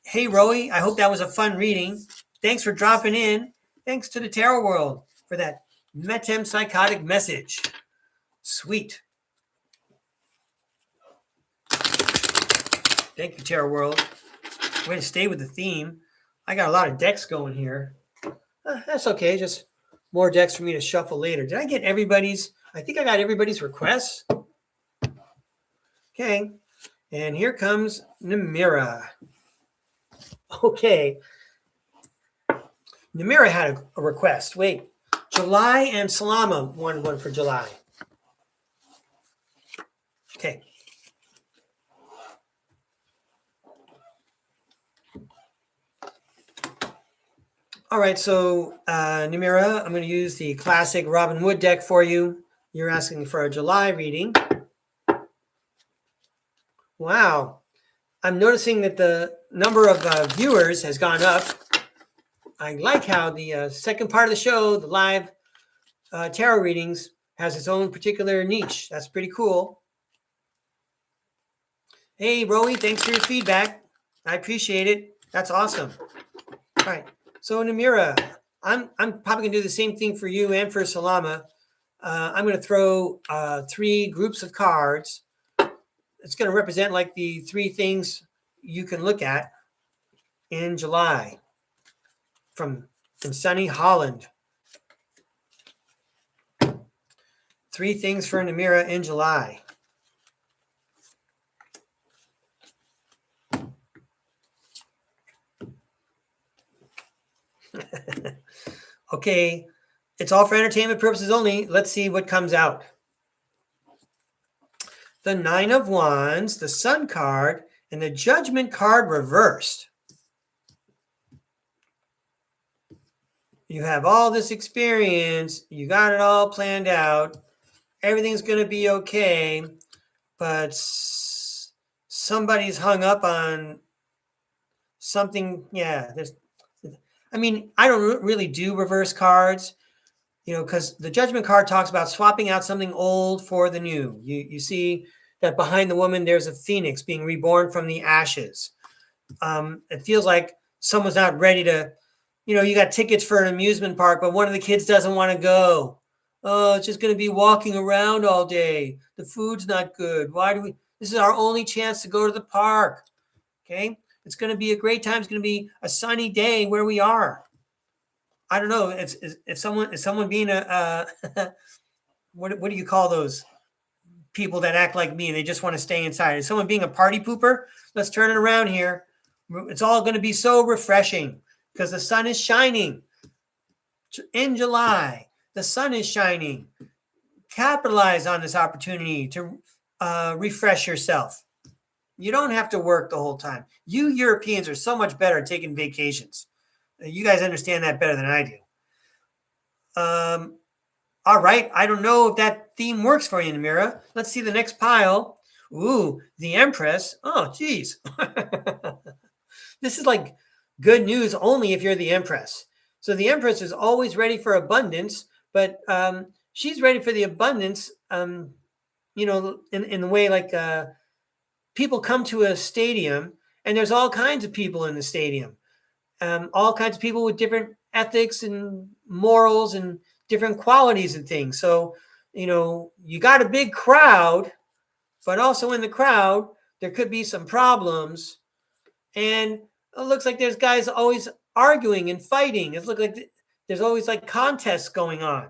Hey, Rowie, I hope that was a fun reading. Thanks for dropping in. Thanks to the Tarot World for that metempsychotic message. Sweet. Thank you, Tarot World. Way to stay with the theme. I got a lot of decks going here. That's okay. Just more decks for me to shuffle later. Did I get everybody's? I think I got everybody's requests. Okay. And here comes Namira. Okay. Namira had a request. Wait. July and Salama wanted one for July. Okay. All right, so Namira, I'm going to use the classic Robin Wood deck for you. You're asking for a July reading. Wow. I'm noticing that the number of viewers has gone up. I like how the second part of the show, the live tarot readings, has its own particular niche. That's pretty cool. Hey, Rowie, thanks for your feedback. I appreciate it. That's awesome. All right. So, Namira, I'm probably going to do the same thing for you and for Salama. I'm going to throw 3 groups of cards. It's going to represent like the 3 things you can look at in July from sunny Holland. 3 things for Namira in July. Okay, it's all for entertainment purposes only. Let's see what comes out. The 9 of Wands, the Sun card, and the Judgment card reversed. You have all this experience. You got it all planned out. Everything's going to be okay. But somebody's hung up on something. Yeah, I don't really do reverse cards, because the Judgment card talks about swapping out something old for the new. You see that behind the woman, there's a phoenix being reborn from the ashes. It feels like someone's not ready to, you got tickets for an amusement park, but one of the kids doesn't want to go. Oh, it's just going to be walking around all day. The food's not good. This is our only chance to go to the park. Okay. It's going to be a great time. It's going to be a sunny day where we are. I don't know. If someone being a what do you call those people that act like me and they just want to stay inside? Is someone being a party pooper? Let's turn it around here. It's all going to be so refreshing because the sun is shining in July. The sun is shining. Capitalize on this opportunity to refresh yourself. You don't have to work the whole time. You Europeans are so much better at taking vacations. You guys understand that better than I do. All right. I don't know if that theme works for you, Namira. Let's see the next pile. Ooh, the Empress. Oh, geez. This is like good news only if you're the Empress. So the Empress is always ready for abundance, but she's ready for the abundance, in the way like people come to a stadium and there's all kinds of people in the stadium. All kinds of people with different ethics and morals and different qualities and things. So, you got a big crowd, but also in the crowd, there could be some problems. And it looks like there's guys always arguing and fighting. It looks like there's always like contests going on.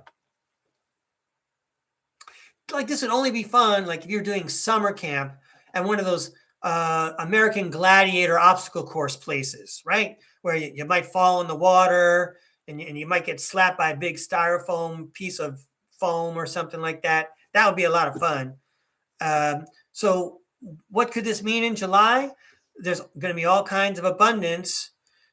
Like this would only be fun, like if you're doing summer camp at one of those American Gladiator obstacle course places, right? Where you might fall in the water and you might get slapped by a big styrofoam piece of foam or something like that. That would be a lot of fun. So what could this mean in July? There's going to be all kinds of abundance.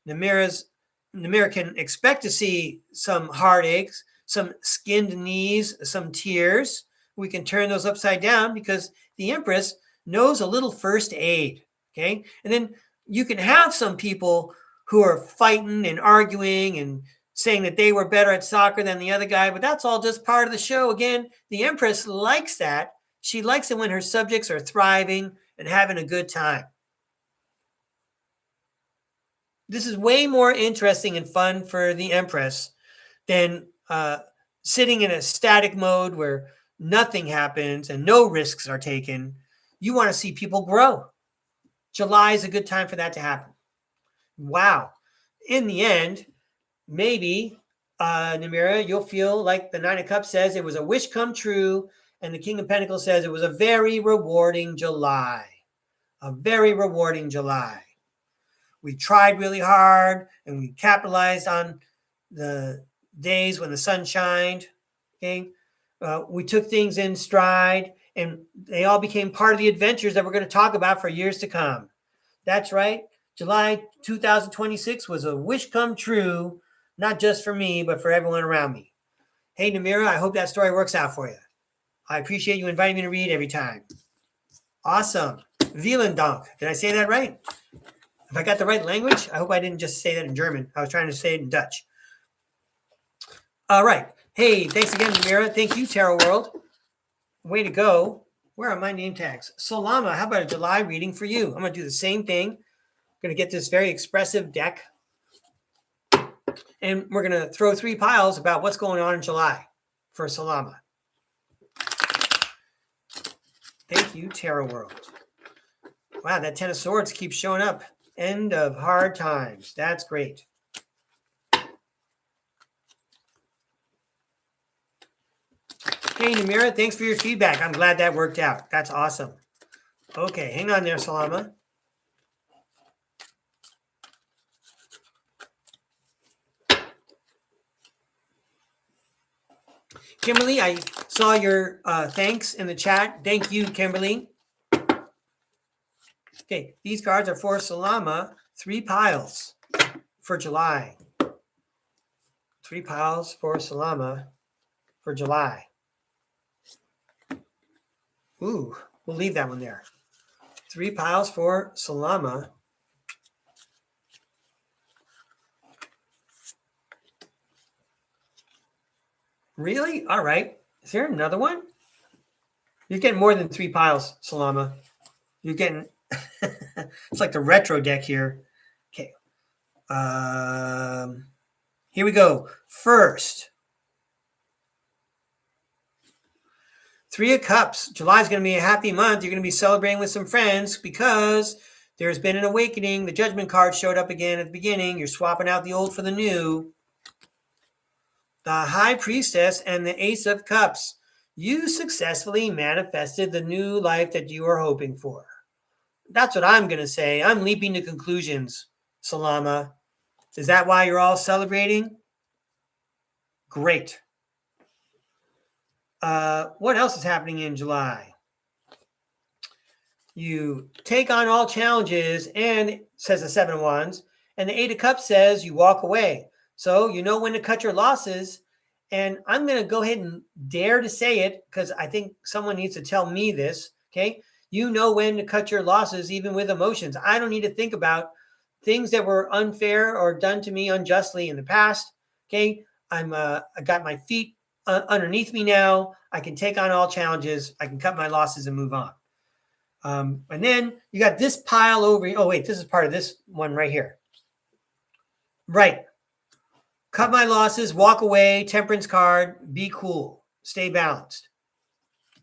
Namira can expect to see some heartaches, some skinned knees, some tears. We can turn those upside down because the Empress knows a little first aid. Okay. And then you can have some people who are fighting and arguing and saying that they were better at soccer than the other guy, but that's all just part of the show. Again, the Empress likes that. She likes it when her subjects are thriving and having a good time. This is way more interesting and fun for the Empress than sitting in a static mode where nothing happens and no risks are taken. You want to see people grow. July is a good time for that to happen. Wow. In the end, maybe, Namira, you'll feel like the 9 of Cups says it was a wish come true, and the King of Pentacles says it was a very rewarding July. A very rewarding July. We tried really hard, and we capitalized on the days when the sun shined. Okay, we took things in stride, and they all became part of the adventures that we're going to talk about for years to come. That's right. July 2026 was a wish come true, not just for me, but for everyone around me. Hey, Namira, I hope that story works out for you. I appreciate you inviting me to read every time. Awesome. Vielen Dank. Did I say that right? If I got the right language, I hope I didn't just say that in German. I was trying to say it in Dutch. All right. Hey, thanks again, Namira. Thank you, Tarot World. Way to go. Where are my name tags? Salama, how about a July reading for you? I'm going to do the same thing. I'm going to get this very expressive deck. And we're going to throw 3 piles about what's going on in July for Salama. Thank you, Tarot World. Wow, that 10 of Swords keeps showing up. End of hard times. That's great. Hey, Namira, thanks for your feedback. I'm glad that worked out. That's awesome. Okay, hang on there, Salama. Kimberly, I saw your thanks in the chat. Thank you, Kimberly. Okay, these cards are for Salama. 3 piles for July. 3 piles for Salama for July. Ooh, we'll leave that one there. 3 piles for Salama. Really? All right. Is there another one? You're getting more than 3 piles, Salama. You're getting... it's like the retro deck here. Okay. Here we go. First, 3 of Cups. July is going to be a happy month. You're going to be celebrating with some friends because there's been an awakening. The Judgment card showed up again at the beginning. You're swapping out the old for the new. The High Priestess and the Ace of Cups. You successfully manifested the new life that you were hoping for. That's what I'm going to say. I'm leaping to conclusions, Salama. Is that why you're all celebrating? Great. What else is happening in July? You take on all challenges, and says the 7 of Wands, and the 8 of Cups says you walk away. So you know when to cut your losses. And I'm going to go ahead and dare to say it because I think someone needs to tell me this. Okay. You know when to cut your losses, even with emotions. I don't need to think about things that were unfair or done to me unjustly in the past. Okay. I got my feet underneath me now. I can take on all challenges. I can cut my losses and move on. And then you got this pile over. Oh, wait, this is part of this one right here. Right. Cut my losses, walk away, temperance card, be cool, stay balanced.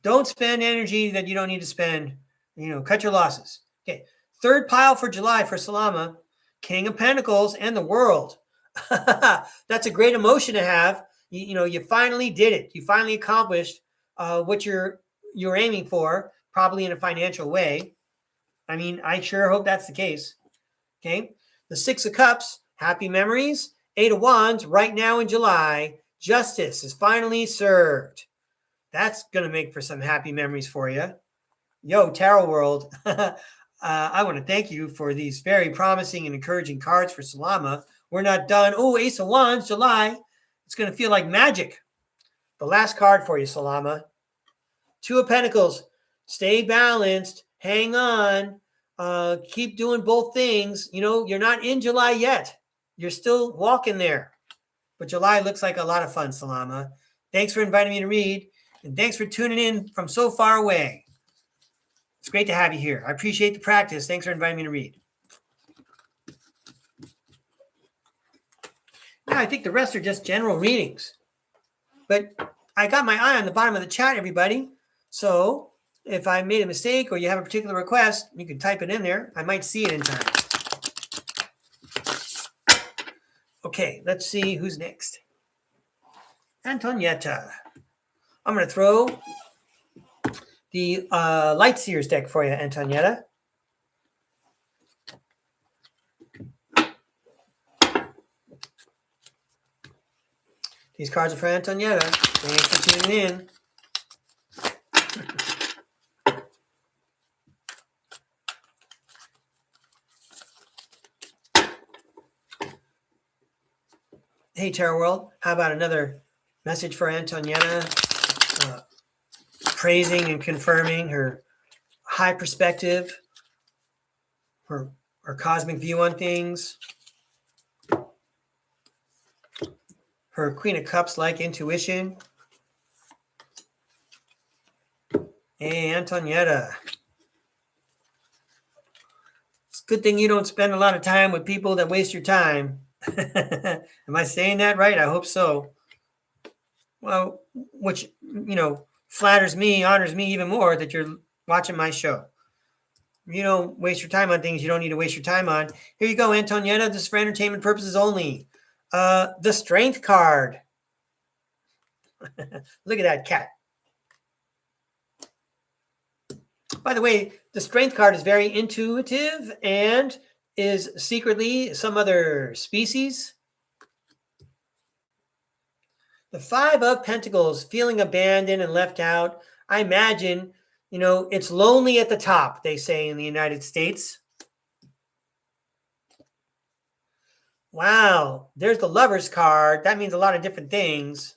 Don't spend energy that you don't need to spend. Cut your losses. Okay. 3rd pile for July for Salama, King of Pentacles and the World. That's a great emotion to have. You finally did it. You finally accomplished what you're aiming for, probably in a financial way. I mean, I sure hope that's the case. Okay. The 6 of Cups, happy memories. 8 of Wands, right now in July, justice is finally served. That's going to make for some happy memories for you. Yo, Tarot World, I want to thank you for these very promising and encouraging cards for Salama. We're not done. Oh, Ace of Wands, July. It's going to feel like magic. The last card for you, Salama. 2 of Pentacles, stay balanced, hang on, keep doing both things. You're not in July yet. You're still walking there. But July looks like a lot of fun, Salama. Thanks for inviting me to read. And thanks for tuning in from so far away. It's great to have you here. I appreciate the practice. Thanks for inviting me to read. Now, I think the rest are just general readings. But I got my eye on the bottom of the chat, everybody. So if I made a mistake or you have a particular request, you can type it in there. I might see it in time. Okay, let's see who's next. Antonietta. I'm going to throw the Light Seers deck for you, Antonietta. These cards are for Antonietta. Thanks for tuning in. Hey, Tarot World, how about another message for Antonietta? Praising and confirming her high perspective, her cosmic view on things, her Queen of Cups like intuition, Hey, Antonietta. It's a good thing you don't spend a lot of time with people that waste your time. Am I saying that right? I hope so. Well, which, flatters me, honors me even more that you're watching my show. You don't waste your time on things you don't need to waste your time on. Here you go, Antonietta. This is for entertainment purposes only. The strength card. Look at that cat. By the way, the strength card is very intuitive and is secretly some other species. The 5 of Pentacles, feeling abandoned and left out. I imagine, it's lonely at the top, they say in the United States. Wow, there's the Lover's card. That means a lot of different things.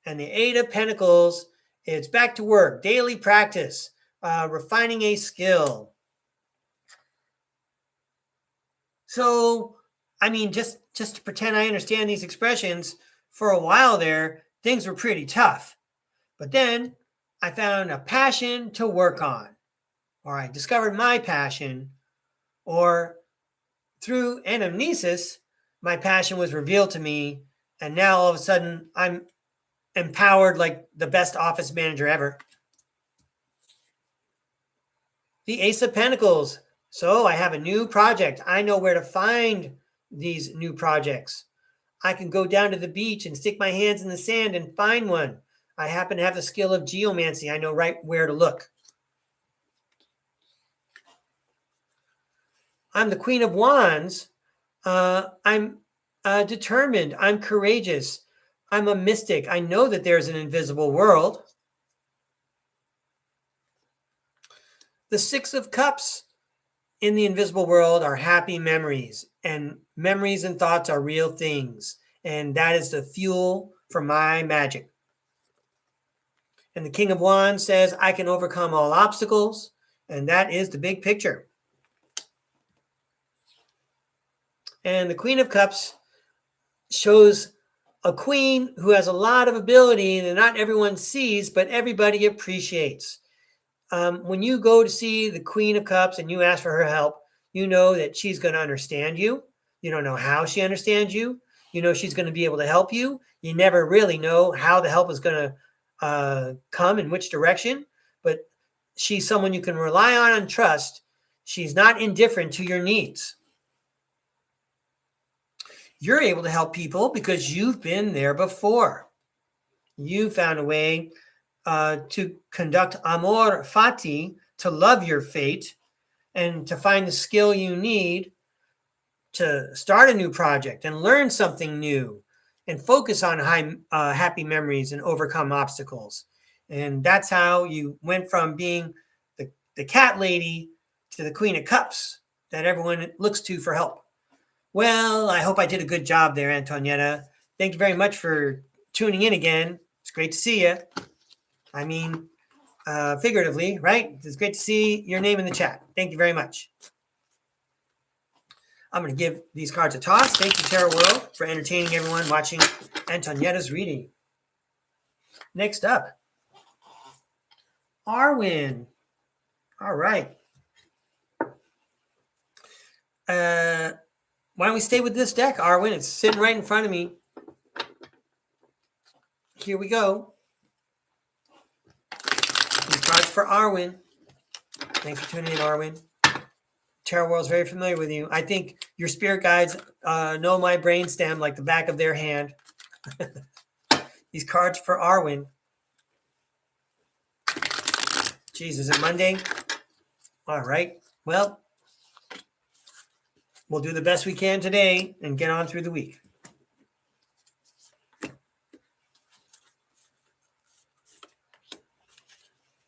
And the 8 of Pentacles, it's back to work, daily practice, refining a skill. So, just to pretend I understand these expressions, for a while there, things were pretty tough. But then I found a passion to work on, or I discovered my passion, or through anamnesis, my passion was revealed to me. And now all of a sudden I'm empowered like the best office manager ever. The Ace of Pentacles. So I have a new project. I know where to find these new projects. I can go down to the beach and stick my hands in the sand and find one. I happen to have the skill of geomancy. I know right where to look. I'm the Queen of Wands. I'm determined. I'm courageous. I'm a mystic. I know that there's an invisible world. The 6 of Cups in the invisible world are happy memories, and memories and thoughts are real things. And that is the fuel for my magic. And the King of Wands says, I can overcome all obstacles. And that is the big picture. And the Queen of Cups shows a queen who has a lot of ability that not everyone sees, but everybody appreciates. When you go to see the Queen of Cups and you ask for her help, you know that she's going to understand you. You don't know how she understands you. You know she's going to be able to help you. You never really know how the help is going to come in which direction, but she's someone you can rely on and trust. She's not indifferent to your needs. You're able to help people because you've been there before. You found a way to conduct amor fati, to love your fate, and to find the skill you need to start a new project and learn something new and focus on happy memories and overcome obstacles. And that's how you went from being the cat lady to the Queen of Cups that everyone looks to for help. Well, I hope I did a good job there, Antonietta. Thank you very much for tuning in again. It's great to see you. Figuratively, right? It's great to see your name in the chat. Thank you very much. I'm going to give these cards a toss. Thank you, Tarot World, for entertaining everyone watching Antonietta's reading. Next up, Arwen. All right. Why don't we stay with this deck, Arwen? It's sitting right in front of me. Here we go. These cards for Arwen. Thanks for tuning in, Arwen. Tarot World's very familiar with you. I think your spirit guides know my brainstem like the back of their hand. These cards for Arwen. Geez, is it Monday? All right. Well, we'll do the best we can today and get on through the week.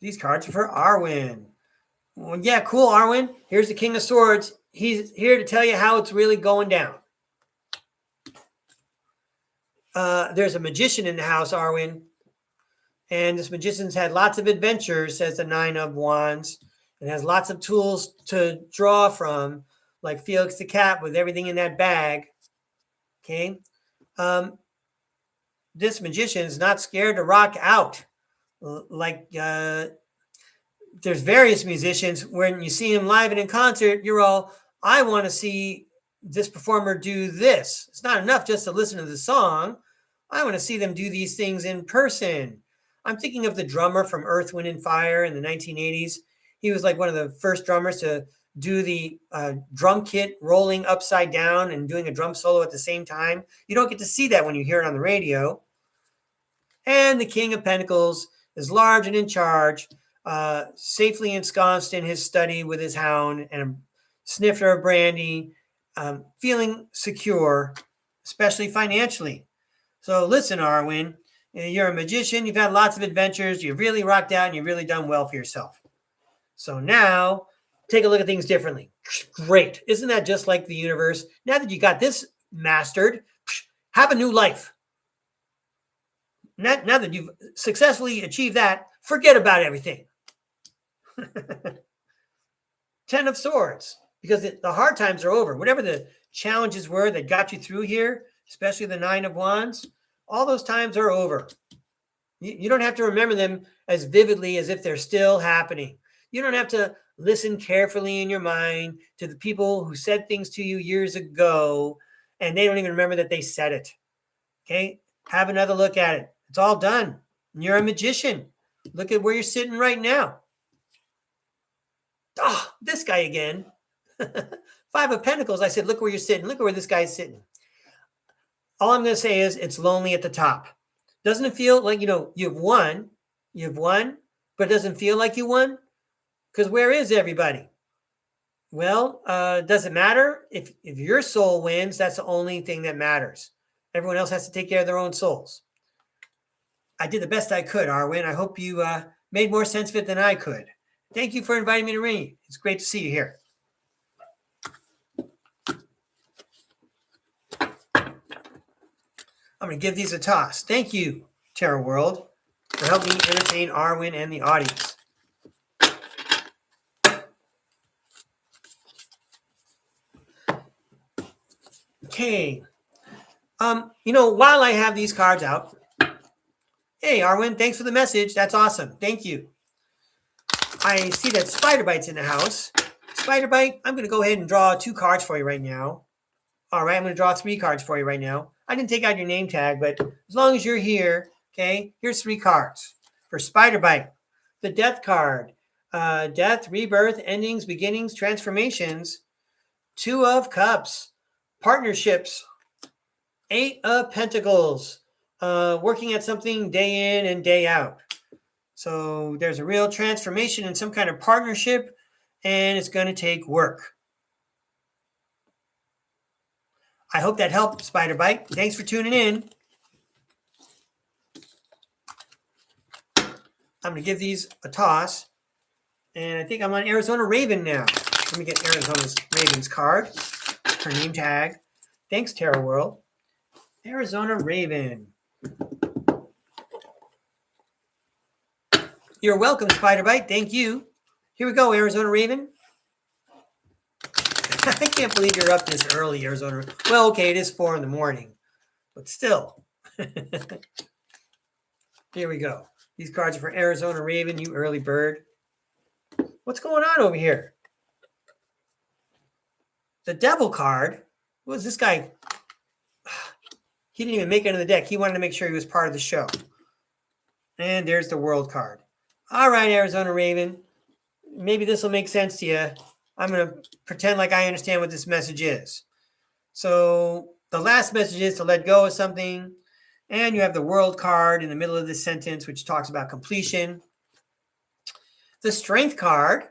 These cards are for Arwen. Well, yeah, cool, Arwen. Here's the King of Swords. He's here to tell you how it's really going down. There's a magician in the house, Arwen. And this magician's had lots of adventures, says the 9 of Wands. It has lots of tools to draw from, like Felix the Cat with everything in that bag. Okay. This magician is not scared to rock out. Like there's various musicians when you see them live and in concert, you're all, I want to see this performer do this. It's not enough just to listen to the song. I want to see them do these things in person. I'm thinking of the drummer from Earth, Wind, and Fire in the 1980s. He was like one of the first drummers to do the drum kit rolling upside down and doing a drum solo at the same time. You don't get to see that when you hear it on the radio. And the King of Pentacles is large and in charge, safely ensconced in his study with his hound and a snifter of brandy, feeling secure, especially financially. So listen, Arwen, you're a magician. You've had lots of adventures. You've really rocked out and you've really done well for yourself. So now take a look at things differently. Great. Isn't that just like the universe? Now that you got this mastered, have a new life. Now that you've successfully achieved that, forget about everything. 10 of Swords, because the hard times are over. Whatever the challenges were that got you through here, especially the 9 of Wands, all those times are over. You don't have to remember them as vividly as if they're still happening. You don't have to listen carefully in your mind to the people who said things to you years ago, and they don't even remember that they said it. Okay? Have another look at it. It's all done. You're a magician. Look at where you're sitting right now. Oh, this guy again. 5 of Pentacles. I said, look where you're sitting. Look at where this guy's sitting. All I'm going to say is it's lonely at the top. Doesn't it feel like, you've won, but it doesn't feel like you won? Because where is everybody? Well, does it matter? If your soul wins, that's the only thing that matters. Everyone else has to take care of their own souls. I did the best I could, Arwen. I hope you made more sense of it than I could. Thank you for inviting me to read. It's great to see you here. I'm going to give these a toss. Thank you, Tarot World, for helping me entertain Arwen and the audience. Okay. While I have these cards out, hey, Arwen, thanks for the message. That's awesome. Thank you. I see that Spider-Bite's in the house. Spider-Bite, I'm going to go ahead and draw 2 cards for you right now. All right, I'm going to draw 3 cards for you right now. I didn't take out your name tag, but as long as you're here, okay, here's 3 cards. For Spider-Bite, the Death card. Death, rebirth, endings, beginnings, transformations. 2 of Cups. Partnerships. 8 of Pentacles. Working at something day in and day out. So there's a real transformation in some kind of partnership, and it's going to take work. I hope that helped, Spider-Bite. Thanks for tuning in. I'm going to give these a toss. And I think I'm on Arizona Raven now. Let me get Arizona Raven's card. Her name tag. Thanks, Tarot World. Arizona Raven. You're welcome, Spider-Bite. Thank you. Here we go, Arizona Raven. I can't believe you're up this early, Arizona. Well, okay, it is 4 in the morning, but still. Here we go. These cards are for Arizona Raven, you early bird. What's going on over here? The Devil card. Who is this guy? He didn't even make it into the deck. He wanted to make sure he was part of the show. And there's the World card. All right, Arizona Raven. Maybe this will make sense to you. I'm going to pretend like I understand what this message is. So the last message is to let go of something. And you have the World card in the middle of this sentence, which talks about completion. The Strength card.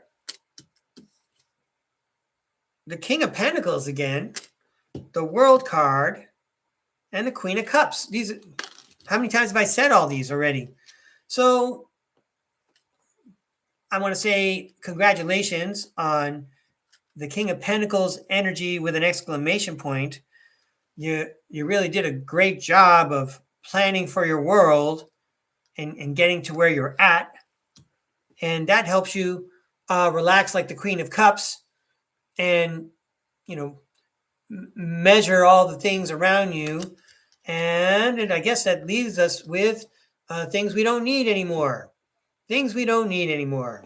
The King of Pentacles again. The World card. And the Queen of Cups. These. How many times have I said all these already? So I want to say congratulations on the King of Pentacles energy with an exclamation point. You really did a great job of planning for your world and getting to where you're at. And that helps you relax like the Queen of Cups and, measure all the things around you. And I guess that leaves us with things we don't need anymore. things we don't need anymore.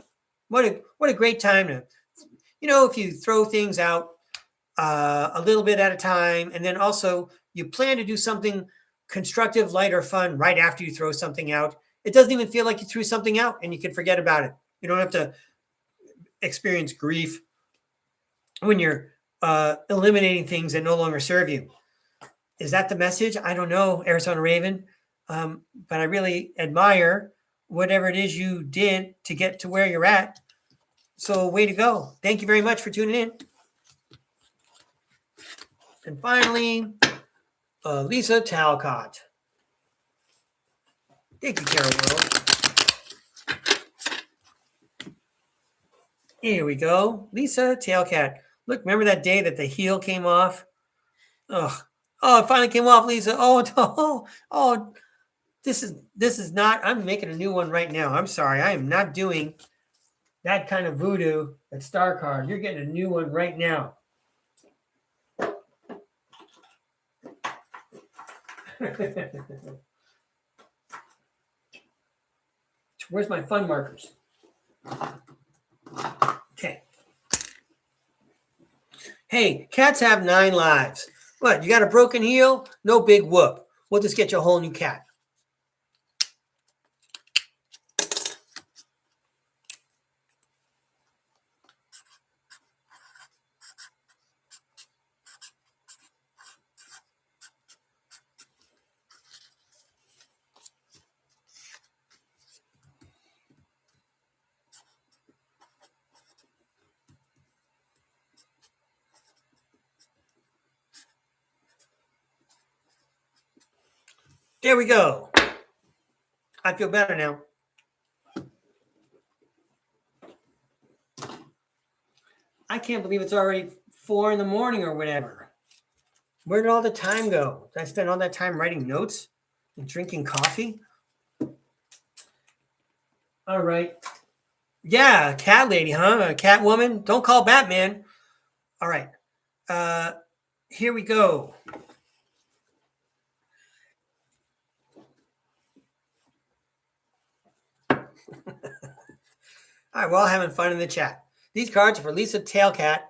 What a great time to, if you throw things out a little bit at a time, and then also you plan to do something constructive, light, or fun right after you throw something out. It doesn't even feel like you threw something out, and you can forget about it. You don't have to experience grief when you're eliminating things that no longer serve you. Is that the message? I don't know, Arizona Raven. But I really admire whatever it is you did to get to where you're at. So way to go. Thank you very much for tuning in. And finally, Lisa Talcott. Thank you, Carol World. Here we go. Lisa Tailcat. Look, remember that day that the heel came off? Oh, it finally came off, Lisa. Oh, this is not, I'm making a new one right now. I'm sorry. I am not doing that kind of voodoo at StarCard. You're getting a new one right now. Where's my fun markers? Okay. Hey, cats have 9 lives. What, you got a broken heel? No big whoop. We'll just get you a whole new cat. There we go. I feel better now. I can't believe it's already 4 a.m. or whatever. Where did all the time go? Did I spend all that time writing notes and drinking coffee? All right. Yeah, cat lady, huh? Cat woman? Don't call Batman. All right. Here we go. All right, we're all having fun in the chat. These cards are for Lisa Tailcat.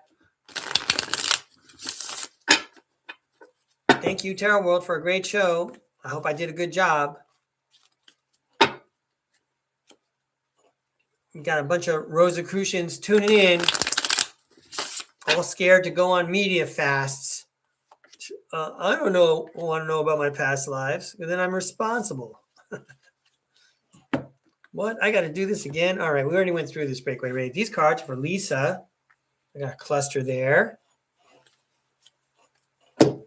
Thank you, Tarot World, for a great show. I hope I did a good job. We got a bunch of Rosicrucians tuning in, all scared to go on media fasts. I don't want to know about my past lives, but then I'm responsible. What? I got to do this again? All right, we already went through this Breakaway raid. These cards are for Lisa. I got a cluster there. And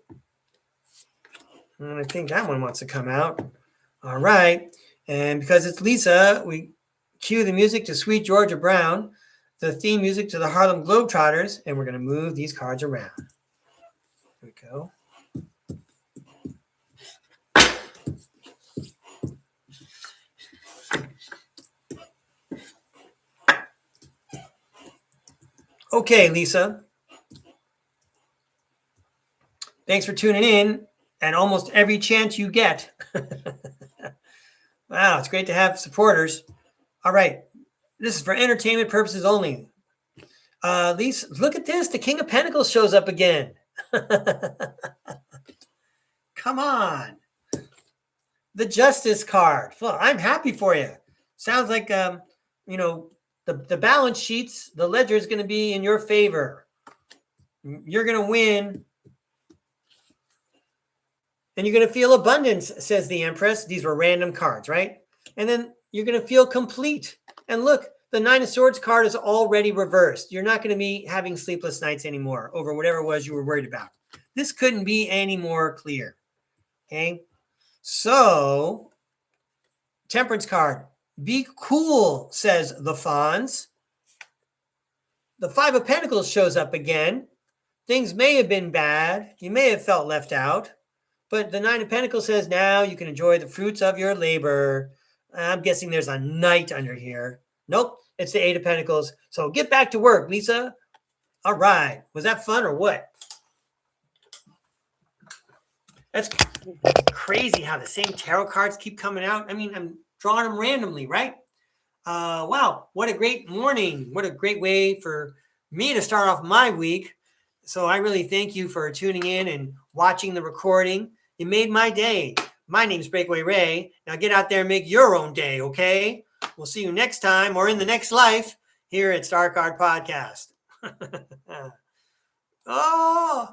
I think that one wants to come out. All right. And because it's Lisa, we cue the music to Sweet Georgia Brown, the theme music to the Harlem Globetrotters, and we're going to move these cards around. Here we go. Okay, Lisa. Thanks for tuning in and almost every chance you get. Wow, it's great to have supporters. All right. This is for entertainment purposes only. Lisa, look at this. The King of Pentacles shows up again. Come on. The Justice card. Well, I'm happy for you. Sounds like, the balance sheets, the ledger is going to be in your favor. You're going to win. And you're going to feel abundance, says the Empress. These were random cards, right? And then you're going to feel complete. And look, the 9 of Swords card is already reversed. You're not going to be having sleepless nights anymore over whatever it was you were worried about. This couldn't be any more clear. Okay? So, Temperance card. Be cool, says the Fonz. The 5 of Pentacles shows up again. Things may have been bad. You may have felt left out. But the 9 of Pentacles says now you can enjoy the fruits of your labor. I'm guessing there's a knight under here. Nope, it's the 8 of Pentacles. So get back to work, Lisa. All right. Was that fun or what? That's crazy how the same tarot cards keep coming out. I mean, I'm drawing them randomly, right? Wow, what a great morning. What a great way for me to start off my week. So I really thank you for tuning in and watching the recording. You made my day. My name's Breakaway Ray. Now get out there and make your own day, okay? We'll see you next time or in the next life here at StarCard Podcast. Oh.